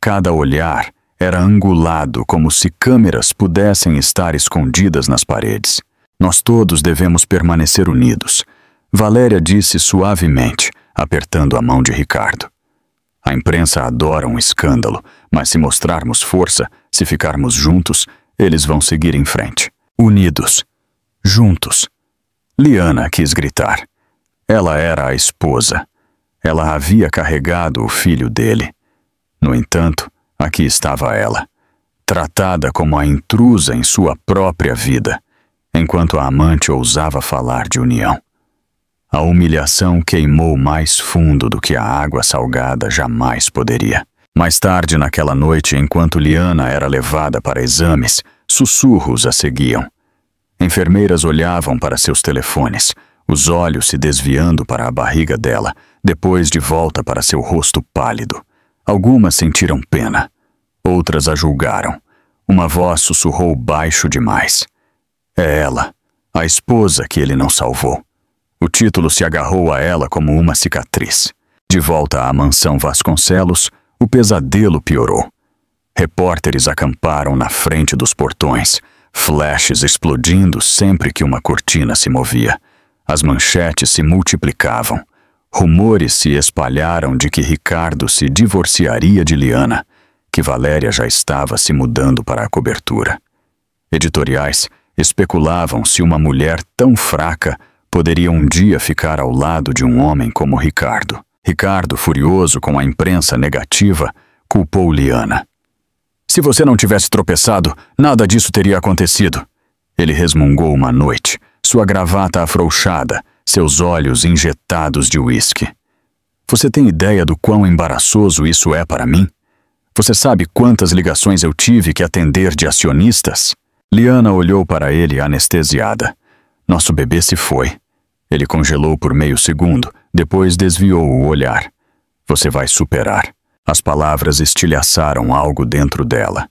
Speaker 1: Cada olhar era angulado como se câmeras pudessem estar escondidas nas paredes. Nós todos devemos permanecer unidos, Valéria disse suavemente, apertando a mão de Ricardo. A imprensa adora um escândalo, mas se mostrarmos força, se ficarmos juntos, eles vão seguir em frente. Unidos. Juntos. Liana quis gritar. Ela era a esposa. Ela havia carregado o filho dele. No entanto, aqui estava ela, tratada como a intrusa em sua própria vida, enquanto a amante ousava falar de união. A humilhação queimou mais fundo do que a água salgada jamais poderia. Mais tarde naquela noite, enquanto Liana era levada para exames, sussurros a seguiam. Enfermeiras olhavam para seus telefones, os olhos se desviando para a barriga dela, depois de volta para seu rosto pálido. Algumas sentiram pena, outras a julgaram. Uma voz sussurrou baixo demais. É ela, a esposa que ele não salvou. O título se agarrou a ela como uma cicatriz. De volta à mansão Vasconcelos, o pesadelo piorou. Repórteres acamparam na frente dos portões, flashes explodindo sempre que uma cortina se movia. As manchetes se multiplicavam. Rumores se espalharam de que Ricardo se divorciaria de Liana, que Valéria já estava se mudando para a cobertura. Editoriais especulavam se uma mulher tão fraca poderia um dia ficar ao lado de um homem como Ricardo. Ricardo, furioso com a imprensa negativa, culpou Liana. Se você não tivesse tropeçado, nada disso teria acontecido. Ele resmungou uma noite, sua gravata afrouxada, seus olhos injetados de uísque. Você tem ideia do quão embaraçoso isso é para mim? Você sabe quantas ligações eu tive que atender de acionistas? Liana olhou para ele anestesiada. Nosso bebê se foi. Ele congelou por meio segundo, depois desviou o olhar. Você vai superar. As palavras estilhaçaram algo dentro dela.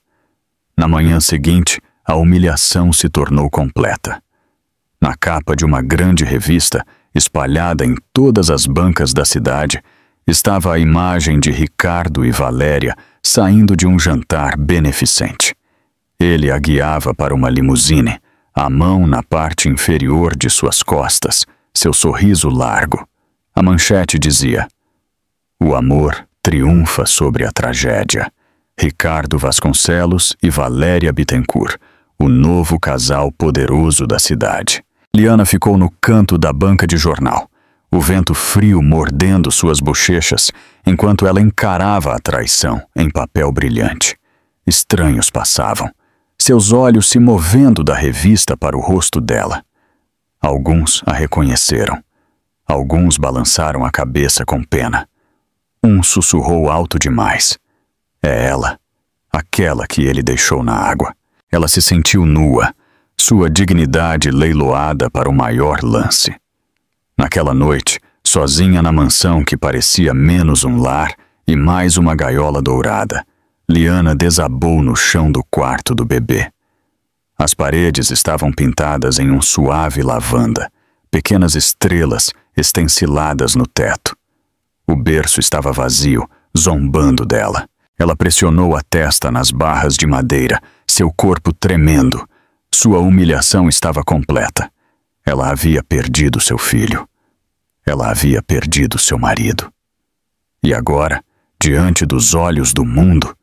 Speaker 1: Na manhã seguinte, a humilhação se tornou completa. Na capa de uma grande revista, espalhada em todas as bancas da cidade, estava a imagem de Ricardo e Valéria saindo de um jantar beneficente. Ele a guiava para uma limusine, a mão na parte inferior de suas costas, seu sorriso largo. A manchete dizia: O amor triunfa sobre a tragédia. Ricardo Vasconcelos e Valéria Bittencourt, o novo casal poderoso da cidade. Liana ficou no canto da banca de jornal, o vento frio mordendo suas bochechas, enquanto ela encarava a traição em papel brilhante. Estranhos passavam, seus olhos se movendo da revista para o rosto dela. Alguns a reconheceram. Alguns balançaram a cabeça com pena. Um sussurrou alto demais. É ela, aquela que ele deixou na água. Ela se sentiu nua, sua dignidade leiloada para o maior lance. Naquela noite, sozinha na mansão que parecia menos um lar e mais uma gaiola dourada, Liana desabou no chão do quarto do bebê. As paredes estavam pintadas em um suave lavanda, pequenas estrelas estenciladas no teto. O berço estava vazio, zombando dela. Ela pressionou a testa nas barras de madeira, seu corpo tremendo. Sua humilhação estava completa. Ela havia perdido seu filho. Ela havia perdido seu marido. E agora, diante dos olhos do mundo,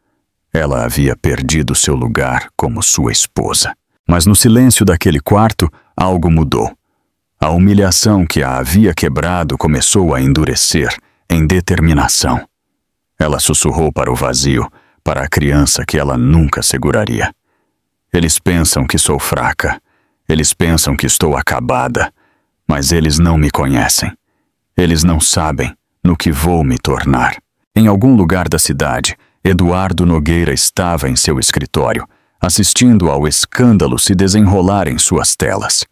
Speaker 1: ela havia perdido seu lugar como sua esposa. Mas no silêncio daquele quarto, algo mudou. A humilhação que a havia quebrado começou a endurecer em determinação. Ela sussurrou para o vazio, para a criança que ela nunca seguraria. Eles pensam que sou fraca. Eles pensam que estou acabada. Mas eles não me conhecem. Eles não sabem no que vou me tornar. Em algum lugar da cidade, Eduardo Nogueira estava em seu escritório, assistindo ao escândalo se desenrolar em suas telas.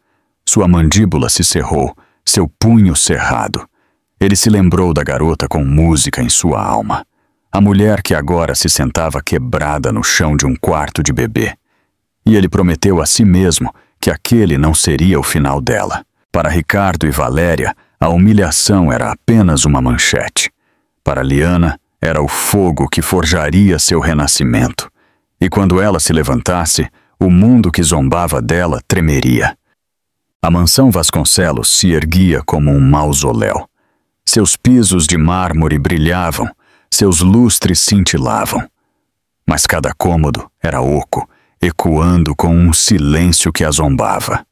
Speaker 1: Sua mandíbula se cerrou, seu punho cerrado. Ele se lembrou da garota com música em sua alma. A mulher que agora se sentava quebrada no chão de um quarto de bebê. E ele prometeu a si mesmo que aquele não seria o final dela. Para Ricardo e Valéria, a humilhação era apenas uma manchete. Para Liana, era o fogo que forjaria seu renascimento. E quando ela se levantasse, o mundo que zombava dela tremeria. A mansão Vasconcelos se erguia como um mausoléu. Seus pisos de mármore brilhavam, seus lustres cintilavam. Mas cada cômodo era oco, ecoando com um silêncio que a zombava.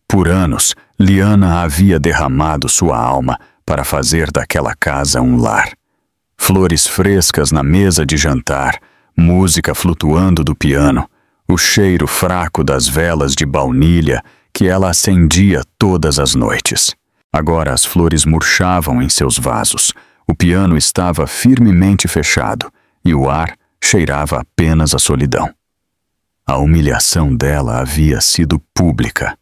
Speaker 1: Por anos, Liana havia derramado sua alma para fazer daquela casa um lar. Flores frescas na mesa de jantar, música flutuando do piano, o cheiro fraco das velas de baunilha que ela acendia todas as noites. Agora as flores murchavam em seus vasos, o piano estava firmemente fechado e o ar cheirava apenas a solidão. A humilhação dela havia sido pública.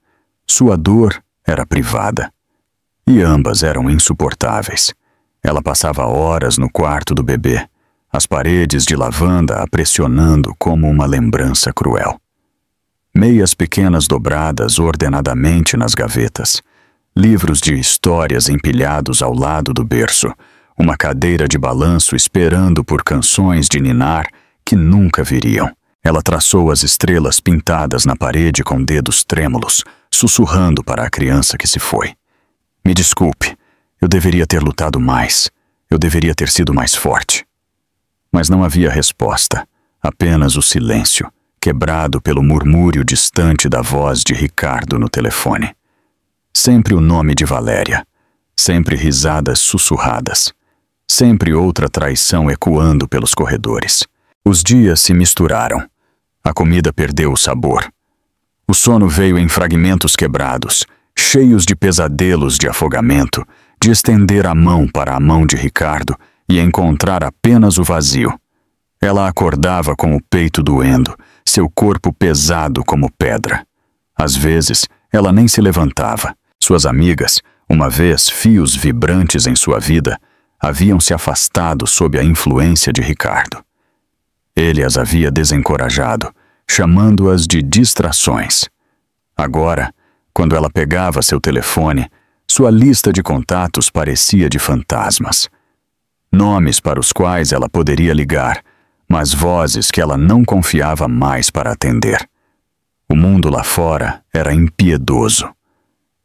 Speaker 1: Sua dor era privada. E ambas eram insuportáveis. Ela passava horas no quarto do bebê, as paredes de lavanda a pressionando como uma lembrança cruel. Meias pequenas dobradas ordenadamente nas gavetas, livros de histórias empilhados ao lado do berço, uma cadeira de balanço esperando por canções de ninar que nunca viriam. Ela traçou as estrelas pintadas na parede com dedos trêmulos, sussurrando para a criança que se foi. Me desculpe, eu deveria ter lutado mais, eu deveria ter sido mais forte. Mas não havia resposta, apenas o silêncio, quebrado pelo murmúrio distante da voz de Ricardo no telefone. Sempre o nome de Valéria, sempre risadas sussurradas, sempre outra traição ecoando pelos corredores. Os dias se misturaram. A comida perdeu o sabor. O sono veio em fragmentos quebrados, cheios de pesadelos de afogamento, de estender a mão para a mão de Ricardo e encontrar apenas o vazio. Ela acordava com o peito doendo, seu corpo pesado como pedra. Às vezes, ela nem se levantava. Suas amigas, uma vez fios vibrantes em sua vida, haviam se afastado sob a influência de Ricardo. Ele as havia desencorajado, chamando-as de distrações. Agora, quando ela pegava seu telefone, sua lista de contatos parecia de fantasmas. Nomes para os quais ela poderia ligar, mas vozes que ela não confiava mais para atender. O mundo lá fora era impiedoso.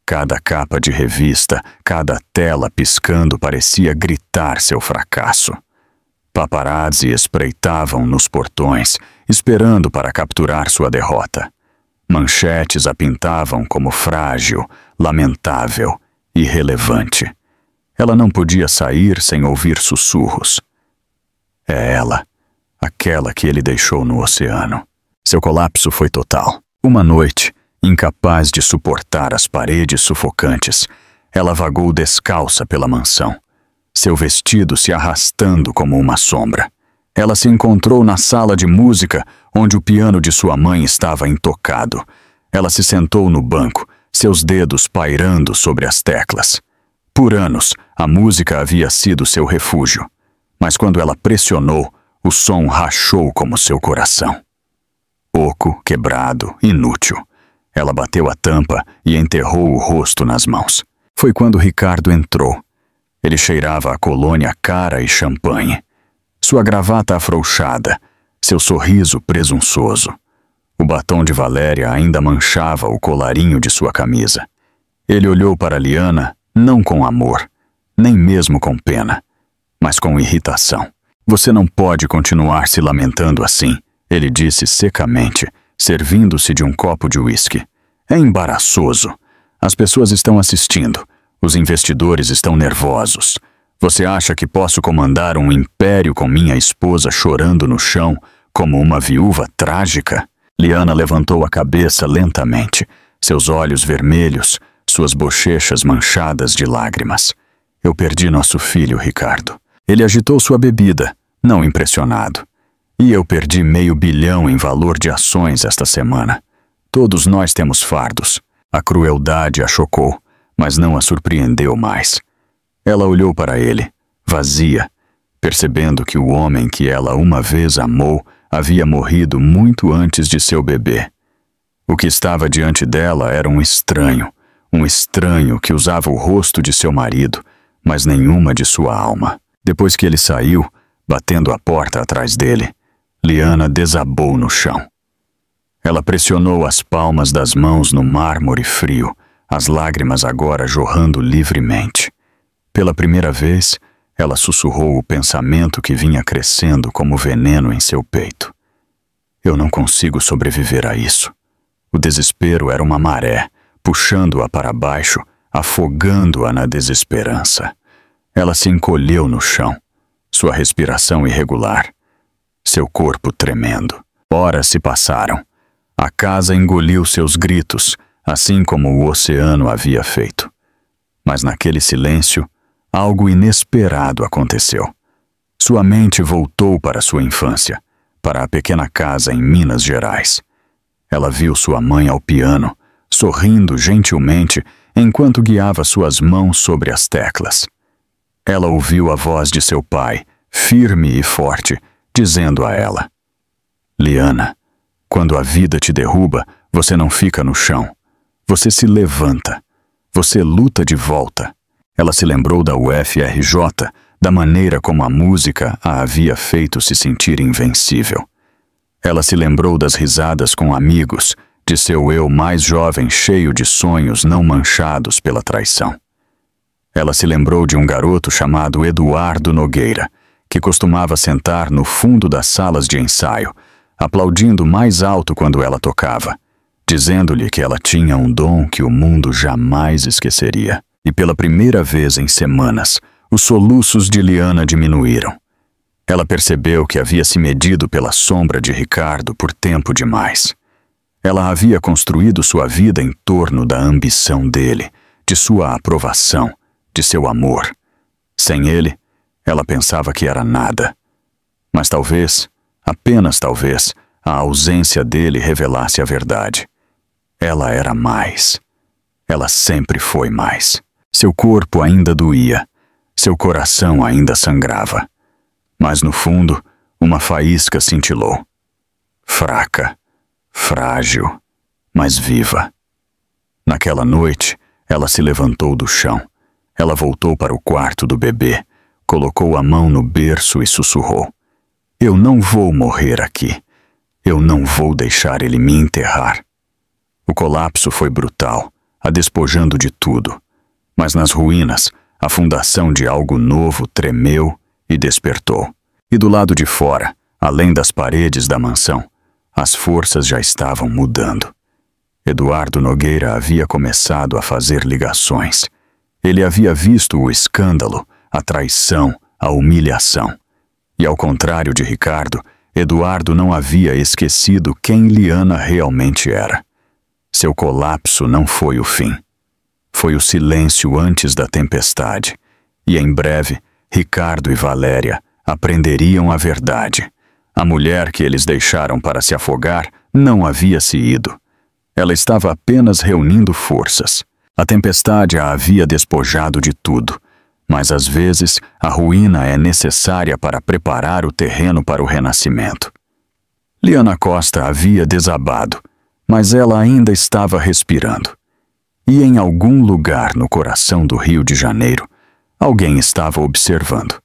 Speaker 1: Cada capa de revista, cada tela piscando parecia gritar seu fracasso. Paparazzi espreitavam nos portões, esperando para capturar sua derrota. Manchetes a pintavam como frágil, lamentável, irrelevante. Ela não podia sair sem ouvir sussurros. É ela, aquela que ele deixou no oceano. Seu colapso foi total. Uma noite, incapaz de suportar as paredes sufocantes, ela vagou descalça pela mansão, seu vestido se arrastando como uma sombra. Ela se encontrou na sala de música, onde o piano de sua mãe estava intocado. Ela se sentou no banco, seus dedos pairando sobre as teclas. Por anos, a música havia sido seu refúgio, mas quando ela pressionou, o som rachou como seu coração. Oco, quebrado, inútil. Ela bateu a tampa e enterrou o rosto nas mãos. Foi quando Ricardo entrou. Ele cheirava a colônia cara e champanhe. Sua gravata afrouxada, seu sorriso presunçoso. O batom de Valéria ainda manchava o colarinho de sua camisa. Ele olhou para Liana, não com amor, nem mesmo com pena, mas com irritação. Você não pode continuar se lamentando assim, ele disse secamente, servindo-se de um copo de uísque. É embaraçoso. As pessoas estão assistindo. Os investidores estão nervosos. Você acha que posso comandar um império com minha esposa chorando no chão, como uma viúva trágica? Liana levantou a cabeça lentamente, seus olhos vermelhos, suas bochechas manchadas de lágrimas. Eu perdi nosso filho, Ricardo. Ele agitou sua bebida, não impressionado. E eu perdi $500 milhão em valor de ações esta semana. Todos nós temos fardos. A crueldade a chocou, mas não a surpreendeu mais. Ela olhou para ele, vazia, percebendo que o homem que ela uma vez amou havia morrido muito antes de seu bebê. O que estava diante dela era um estranho que usava o rosto de seu marido, mas nenhuma de sua alma. Depois que ele saiu, batendo a porta atrás dele, Liana desabou no chão. Ela pressionou as palmas das mãos no mármore frio, as lágrimas agora jorrando livremente. Pela primeira vez, ela sussurrou o pensamento que vinha crescendo como veneno em seu peito. Eu não consigo sobreviver a isso. O desespero era uma maré, puxando-a para baixo, afogando-a na desesperança. Ela se encolheu no chão, sua respiração irregular, seu corpo tremendo. Horas se passaram. A casa engoliu seus gritos, assim como o oceano havia feito. Mas naquele silêncio, algo inesperado aconteceu. Sua mente voltou para sua infância, para a pequena casa em Minas Gerais. Ela viu sua mãe ao piano, sorrindo gentilmente enquanto guiava suas mãos sobre as teclas. Ela ouviu a voz de seu pai, firme e forte, dizendo a ela: Liana, quando a vida te derruba, você não fica no chão. Você se levanta. Você luta de volta. Ela se lembrou da UFRJ, da maneira como a música a havia feito se sentir invencível. Ela se lembrou das risadas com amigos, de seu eu mais jovem cheio de sonhos não manchados pela traição. Ela se lembrou de um garoto chamado Eduardo Nogueira, que costumava sentar no fundo das salas de ensaio, aplaudindo mais alto quando ela tocava, dizendo-lhe que ela tinha um dom que o mundo jamais esqueceria. E pela primeira vez em semanas, os soluços de Liana diminuíram. Ela percebeu que havia se medido pela sombra de Ricardo por tempo demais. Ela havia construído sua vida em torno da ambição dele, de sua aprovação, de seu amor. Sem ele, ela pensava que era nada. Mas talvez, apenas talvez, a ausência dele revelasse a verdade. Ela era mais. Ela sempre foi mais. Seu corpo ainda doía. Seu coração ainda sangrava. Mas no fundo, uma faísca cintilou. Fraca, frágil, mas viva. Naquela noite, ela se levantou do chão. Ela voltou para o quarto do bebê, colocou a mão no berço e sussurrou: Eu não vou morrer aqui. Eu não vou deixar ele me enterrar. O colapso foi brutal, a despojando de tudo. Mas nas ruínas, a fundação de algo novo tremeu e despertou. E do lado de fora, além das paredes da mansão, as forças já estavam mudando. Eduardo Nogueira havia começado a fazer ligações. Ele havia visto o escândalo, a traição, a humilhação. E ao contrário de Ricardo, Eduardo não havia esquecido quem Liana realmente era. Seu colapso não foi o fim. Foi o silêncio antes da tempestade. E em breve, Ricardo e Valéria aprenderiam a verdade. A mulher que eles deixaram para se afogar não havia se ido. Ela estava apenas reunindo forças. A tempestade a havia despojado de tudo. Mas às vezes a ruína é necessária para preparar o terreno para o renascimento. Liana Costa havia desabado, mas ela ainda estava respirando. E em algum lugar no coração do Rio de Janeiro, alguém estava observando.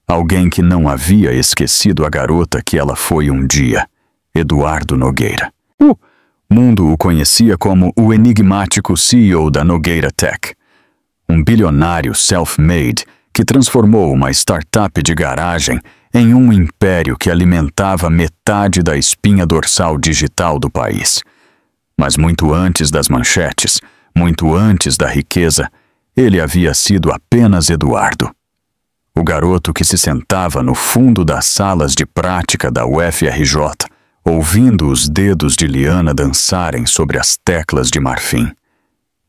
Speaker 1: Alguém que não havia esquecido a garota que ela foi um dia, Eduardo Nogueira. O mundo o conhecia como o enigmático CEO da Nogueira Tech, um bilionário self-made que transformou uma startup de garagem em um império que alimentava metade da espinha dorsal digital do país. Mas muito antes das manchetes, muito antes da riqueza, ele havia sido apenas Eduardo. O garoto que se sentava no fundo das salas de prática da UFRJ, ouvindo os dedos de Liana dançarem sobre as teclas de marfim.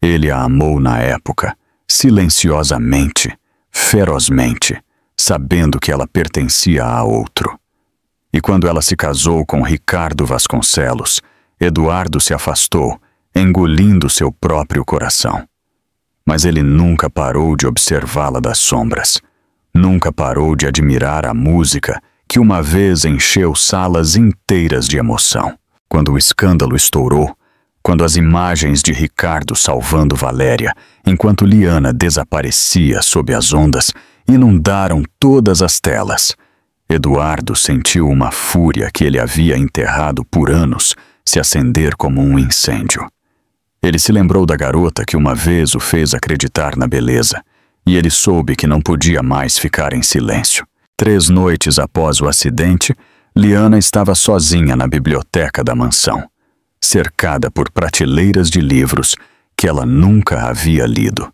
Speaker 1: Ele a amou na época, silenciosamente, ferozmente, sabendo que ela pertencia a outro. E quando ela se casou com Ricardo Vasconcelos, Eduardo se afastou, engolindo seu próprio coração. Mas ele nunca parou de observá-la das sombras. Nunca parou de admirar a música que uma vez encheu salas inteiras de emoção. Quando o escândalo estourou, quando as imagens de Ricardo salvando Valéria, enquanto Liana desaparecia sob as ondas, inundaram todas as telas, Eduardo sentiu uma fúria que ele havia enterrado por anos se acender como um incêndio. Ele se lembrou da garota que uma vez o fez acreditar na beleza, e ele soube que não podia mais ficar em silêncio. 3 noites após o acidente, Liana estava sozinha na biblioteca da mansão, cercada por prateleiras de livros que ela nunca havia lido.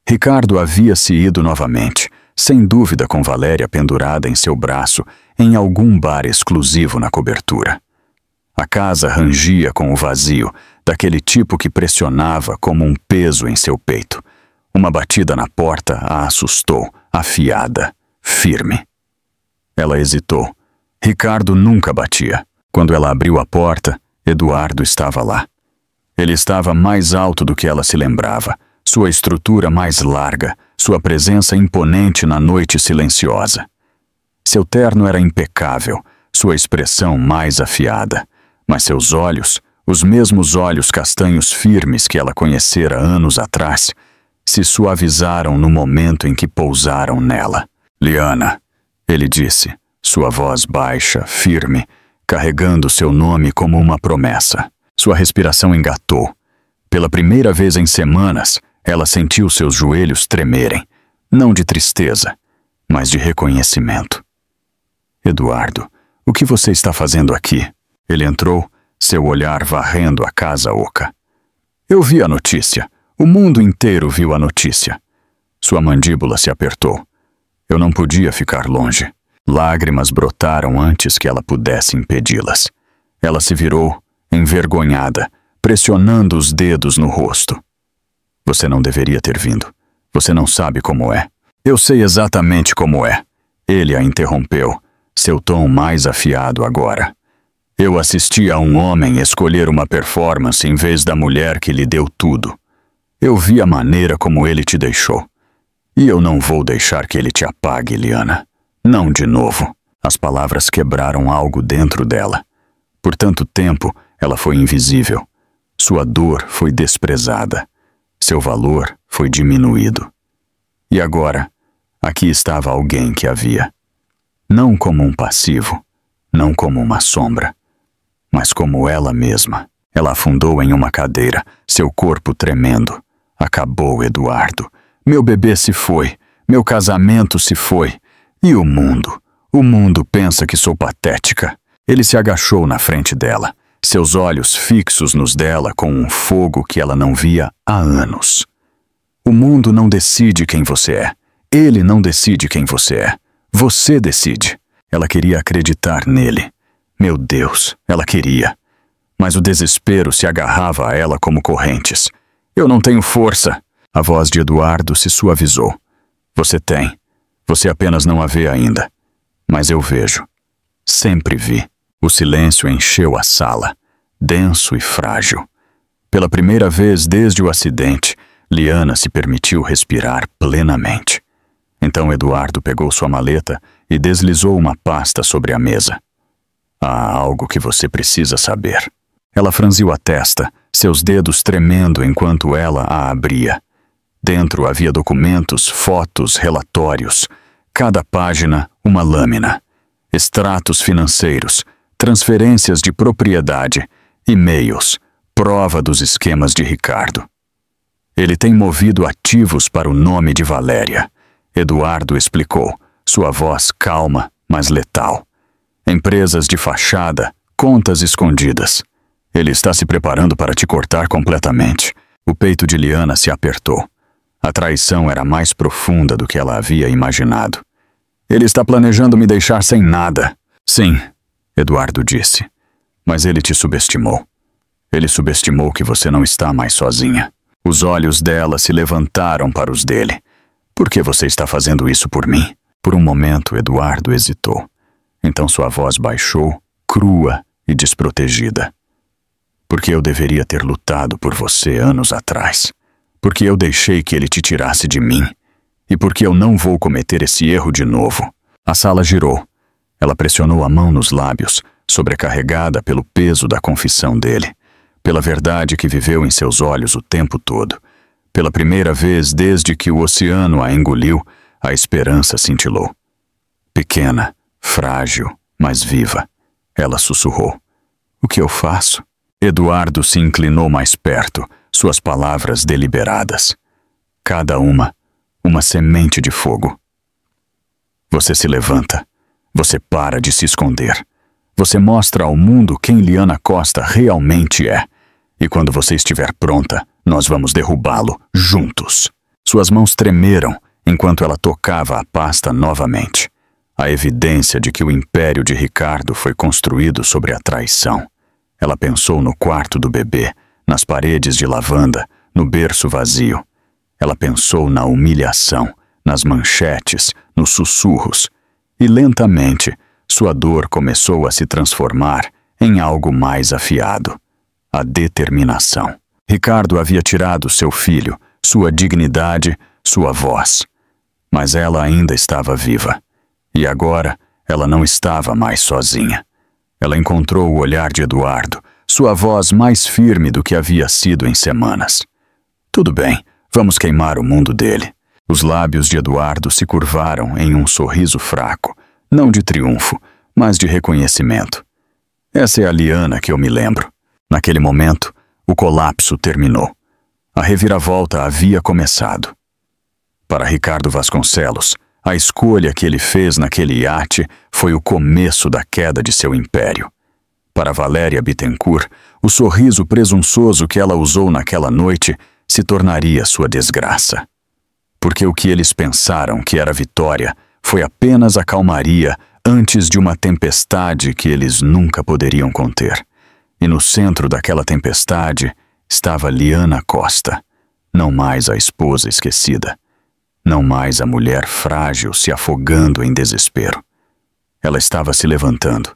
Speaker 1: Ricardo havia se ido novamente, sem dúvida com Valéria pendurada em seu braço em algum bar exclusivo na cobertura. A casa rangia com o vazio, daquele tipo que pressionava como um peso em seu peito. Uma batida na porta a assustou, afiada, firme. Ela hesitou. Ricardo nunca batia. Quando ela abriu a porta, Eduardo estava lá. Ele estava mais alto do que ela se lembrava, sua estrutura mais larga, sua presença imponente na noite silenciosa. Seu terno era impecável, sua expressão mais afiada, mas seus olhos, os mesmos olhos castanhos firmes que ela conhecera anos atrás, se suavizaram no momento em que pousaram nela. Liana, ele disse, sua voz baixa, firme, carregando seu nome como uma promessa. Sua respiração engatou. Pela primeira vez em semanas, ela sentiu seus joelhos tremerem, não de tristeza, mas de reconhecimento. Eduardo, o que você está fazendo aqui? Ele entrou, seu olhar varrendo a casa oca. Eu vi a notícia. O mundo inteiro viu a notícia. Sua mandíbula se apertou. Eu não podia ficar longe. Lágrimas brotaram antes que ela pudesse impedi-las. Ela se virou, envergonhada, pressionando os dedos no rosto. Você não deveria ter vindo. Você não sabe como é. Eu sei exatamente como é. Ele a interrompeu, seu tom mais afiado agora. Eu assisti a um homem escolher uma performance em vez da mulher que lhe deu tudo. Eu vi a maneira como ele te deixou. E eu não vou deixar que ele te apague, Liana. Não de novo. As palavras quebraram algo dentro dela. Por tanto tempo, ela foi invisível. Sua dor foi desprezada. Seu valor foi diminuído. E agora, aqui estava alguém que a via. Não como um passivo, não como uma sombra, mas como ela mesma. Ela afundou em uma cadeira, seu corpo tremendo. Acabou, Eduardo. Meu bebê se foi. Meu casamento se foi. E o mundo? O mundo pensa que sou patética. Ele se agachou na frente dela, seus olhos fixos nos dela com um fogo que ela não via há anos. O mundo não decide quem você é. Ele não decide quem você é. Você decide. Ela queria acreditar nele. Meu Deus, ela queria. Mas o desespero se agarrava a ela como correntes. Eu não tenho força. A voz de Eduardo se suavizou. Você tem. Você apenas não a vê ainda. Mas eu vejo. Sempre vi. O silêncio encheu a sala, denso e frágil. Pela primeira vez desde o acidente, Liana se permitiu respirar plenamente. Então Eduardo pegou sua maleta e deslizou uma pasta sobre a mesa. Há algo que você precisa saber. Ela franziu a testa, seus dedos tremendo enquanto ela a abria. Dentro havia documentos, fotos, relatórios. Cada página, uma lâmina. Extratos financeiros, transferências de propriedade, e-mails, prova dos esquemas de Ricardo. Ele tem movido ativos para o nome de Valéria. Eduardo explicou, sua voz calma, mas letal. Empresas de fachada, contas escondidas. Ele está se preparando para te cortar completamente. O peito de Liana se apertou. A traição era mais profunda do que ela havia imaginado. Ele está planejando me deixar sem nada. Sim, Eduardo disse. Mas ele te subestimou. Ele subestimou que você não está mais sozinha. Os olhos dela se levantaram para os dele. Por que você está fazendo isso por mim? Por um momento, Eduardo hesitou. Então sua voz baixou, crua e desprotegida. Porque eu deveria ter lutado por você anos atrás. Porque eu deixei que ele te tirasse de mim. E porque eu não vou cometer esse erro de novo. A sala girou. Ela pressionou a mão nos lábios, sobrecarregada pelo peso da confissão dele, pela verdade que viveu em seus olhos o tempo todo. Pela primeira vez desde que o oceano a engoliu, a esperança cintilou. Pequena, frágil, mas viva, ela sussurrou. O que eu faço? Eduardo se inclinou mais perto, suas palavras deliberadas. Cada uma semente de fogo. Você se levanta. Você para de se esconder. Você mostra ao mundo quem Liana Costa realmente é. E quando você estiver pronta, nós vamos derrubá-lo juntos. Suas mãos tremeram enquanto ela tocava a pasta novamente. A evidência de que o império de Ricardo foi construído sobre a traição. Ela pensou no quarto do bebê, nas paredes de lavanda, no berço vazio. Ela pensou na humilhação, nas manchetes, nos sussurros. E lentamente, sua dor começou a se transformar em algo mais afiado. A determinação. Ricardo havia tirado seu filho, sua dignidade, sua voz. Mas ela ainda estava viva. E agora, ela não estava mais sozinha. Ela encontrou o olhar de Eduardo, sua voz mais firme do que havia sido em semanas. Tudo bem, vamos queimar o mundo dele. Os lábios de Eduardo se curvaram em um sorriso fraco, não de triunfo, mas de reconhecimento. Essa é a Liana que eu me lembro. Naquele momento, o colapso terminou. A reviravolta havia começado. Para Ricardo Vasconcelos, a escolha que ele fez naquele iate foi o começo da queda de seu império. Para Valéria Bittencourt, o sorriso presunçoso que ela usou naquela noite se tornaria sua desgraça. Porque o que eles pensaram que era vitória foi apenas a calmaria antes de uma tempestade que eles nunca poderiam conter. E no centro daquela tempestade estava Liana Costa, não mais a esposa esquecida, não mais a mulher frágil se afogando em desespero. Ela estava se levantando,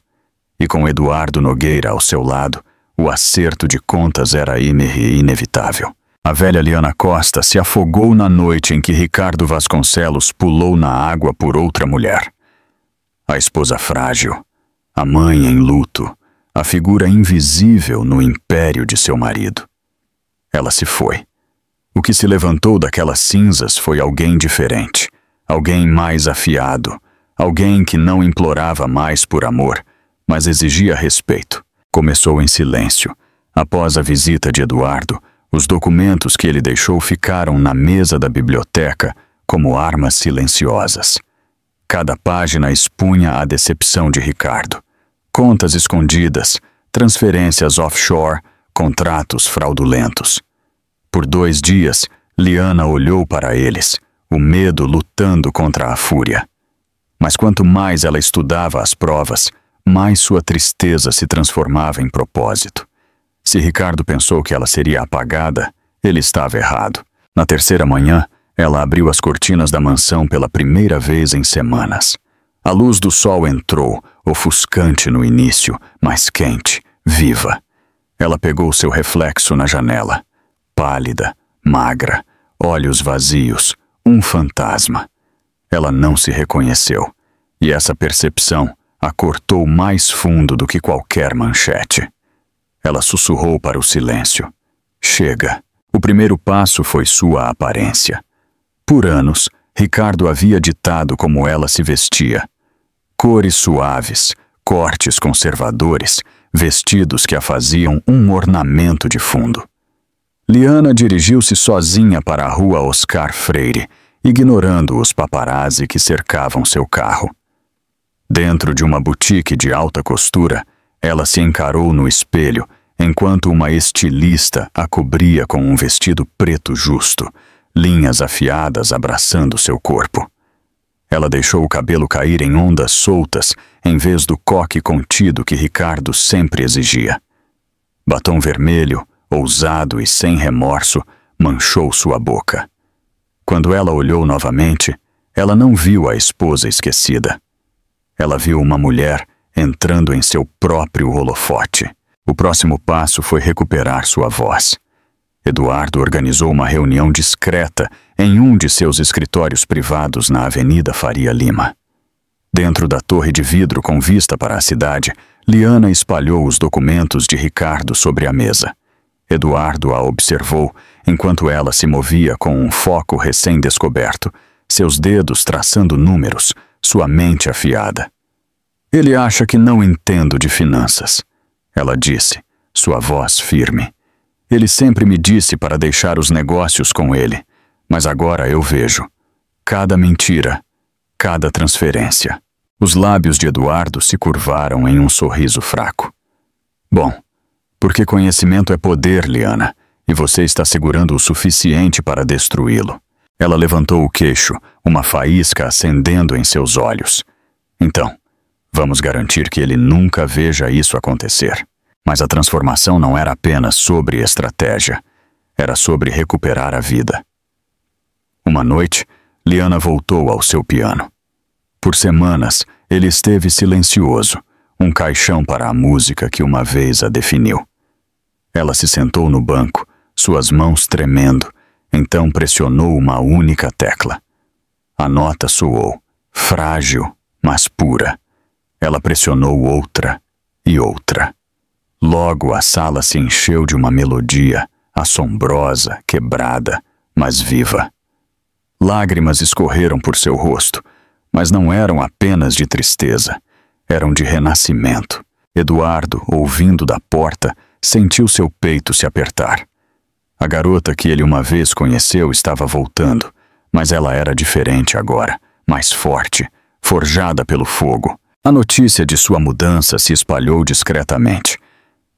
Speaker 1: e com Eduardo Nogueira ao seu lado, o acerto de contas era inevitável. A velha Liana Costa se afogou na noite em que Ricardo Vasconcelos pulou na água por outra mulher. A esposa frágil, a mãe em luto, a figura invisível no império de seu marido. Ela se foi. O que se levantou daquelas cinzas foi alguém diferente, alguém mais afiado, alguém que não implorava mais por amor, mas exigia respeito. Começou em silêncio. Após a visita de Eduardo, os documentos que ele deixou ficaram na mesa da biblioteca como armas silenciosas. Cada página expunha a decepção de Ricardo. Contas escondidas, transferências offshore, contratos fraudulentos. Por 2 dias, Liana olhou para eles, o medo lutando contra a fúria. Mas quanto mais ela estudava as provas, mais sua tristeza se transformava em propósito. Se Ricardo pensou que ela seria apagada, ele estava errado. Na terceira manhã, ela abriu as cortinas da mansão pela primeira vez em semanas. A luz do sol entrou, ofuscante no início, mas quente, viva. Ela pegou seu reflexo na janela. Pálida, magra, olhos vazios, um fantasma. Ela não se reconheceu, e essa percepção a cortou mais fundo do que qualquer manchete. Ela sussurrou para o silêncio. Chega. O primeiro passo foi sua aparência. Por anos, Ricardo havia ditado como ela se vestia. Cores suaves, cortes conservadores, vestidos que a faziam um ornamento de fundo. Liana dirigiu-se sozinha para a rua Oscar Freire, ignorando os paparazzi que cercavam seu carro. Dentro de uma boutique de alta costura, ela se encarou no espelho, enquanto uma estilista a cobria com um vestido preto justo, linhas afiadas abraçando seu corpo. Ela deixou o cabelo cair em ondas soltas, em vez do coque contido que Ricardo sempre exigia. Batom vermelho, ousado e sem remorso, manchou sua boca. Quando ela olhou novamente, ela não viu a esposa esquecida. Ela viu uma mulher entrando em seu próprio holofote. O próximo passo foi recuperar sua voz. Eduardo organizou uma reunião discreta em um de seus escritórios privados na Avenida Faria Lima. Dentro da torre de vidro com vista para a cidade, Liana espalhou os documentos de Ricardo sobre a mesa. Eduardo a observou enquanto ela se movia com um foco recém-descoberto, seus dedos traçando números, sua mente afiada. Ele acha que não entendo de finanças, ela disse, sua voz firme. Ele sempre me disse para deixar os negócios com ele, mas agora eu vejo. Cada mentira, cada transferência. Os lábios de Eduardo se curvaram em um sorriso fraco. Bom, porque conhecimento é poder, Liana, e você está segurando o suficiente para destruí-lo. Ela levantou o queixo, uma faísca acendendo em seus olhos. Então, vamos garantir que ele nunca veja isso acontecer. Mas a transformação não era apenas sobre estratégia, era sobre recuperar a vida. Uma noite, Liana voltou ao seu piano. Por semanas, ele esteve silencioso, um caixão para a música que uma vez a definiu. Ela se sentou no banco, suas mãos tremendo, então pressionou uma única tecla. A nota soou, frágil, mas pura. Ela pressionou outra e outra. Logo a sala se encheu de uma melodia, assombrosa, quebrada, mas viva. Lágrimas escorreram por seu rosto, mas não eram apenas de tristeza, eram de renascimento. Eduardo, ouvindo da porta, sentiu seu peito se apertar. A garota que ele uma vez conheceu estava voltando, mas ela era diferente agora, mais forte, forjada pelo fogo. A notícia de sua mudança se espalhou discretamente.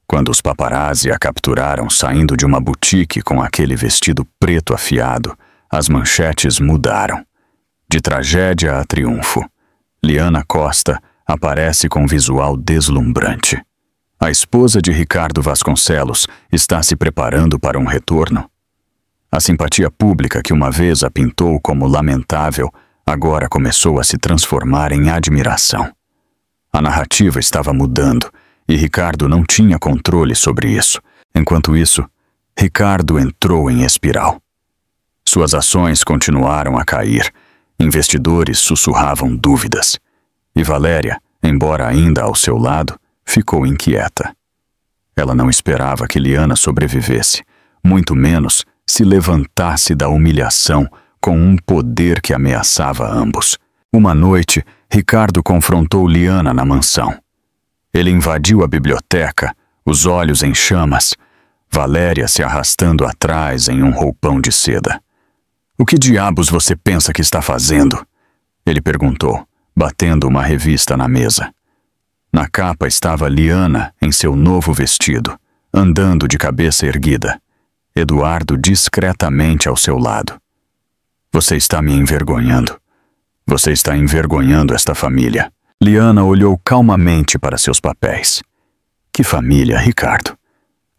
Speaker 1: Quando os paparazzi a capturaram saindo de uma boutique com aquele vestido preto afiado, as manchetes mudaram. De tragédia a triunfo, Liana Costa aparece com visual deslumbrante. A esposa de Ricardo Vasconcelos está se preparando para um retorno. A simpatia pública que uma vez a pintou como lamentável, agora começou a se transformar em admiração. A narrativa estava mudando, e Ricardo não tinha controle sobre isso. Enquanto isso, Ricardo entrou em espiral. Suas ações continuaram a cair, investidores sussurravam dúvidas. E Valéria, embora ainda ao seu lado, ficou inquieta. Ela não esperava que Liana sobrevivesse, muito menos se levantasse da humilhação com um poder que ameaçava ambos. Uma noite, Ricardo confrontou Liana na mansão. Ele invadiu a biblioteca, os olhos em chamas, Valéria se arrastando atrás em um roupão de seda. "O que diabos você pensa que está fazendo?" Ele perguntou, batendo uma revista na mesa. Na capa estava Liana em seu novo vestido, andando de cabeça erguida. Eduardo discretamente ao seu lado. "Você está me envergonhando. Você está envergonhando esta família." Liana olhou calmamente para seus papéis. "Que família, Ricardo?"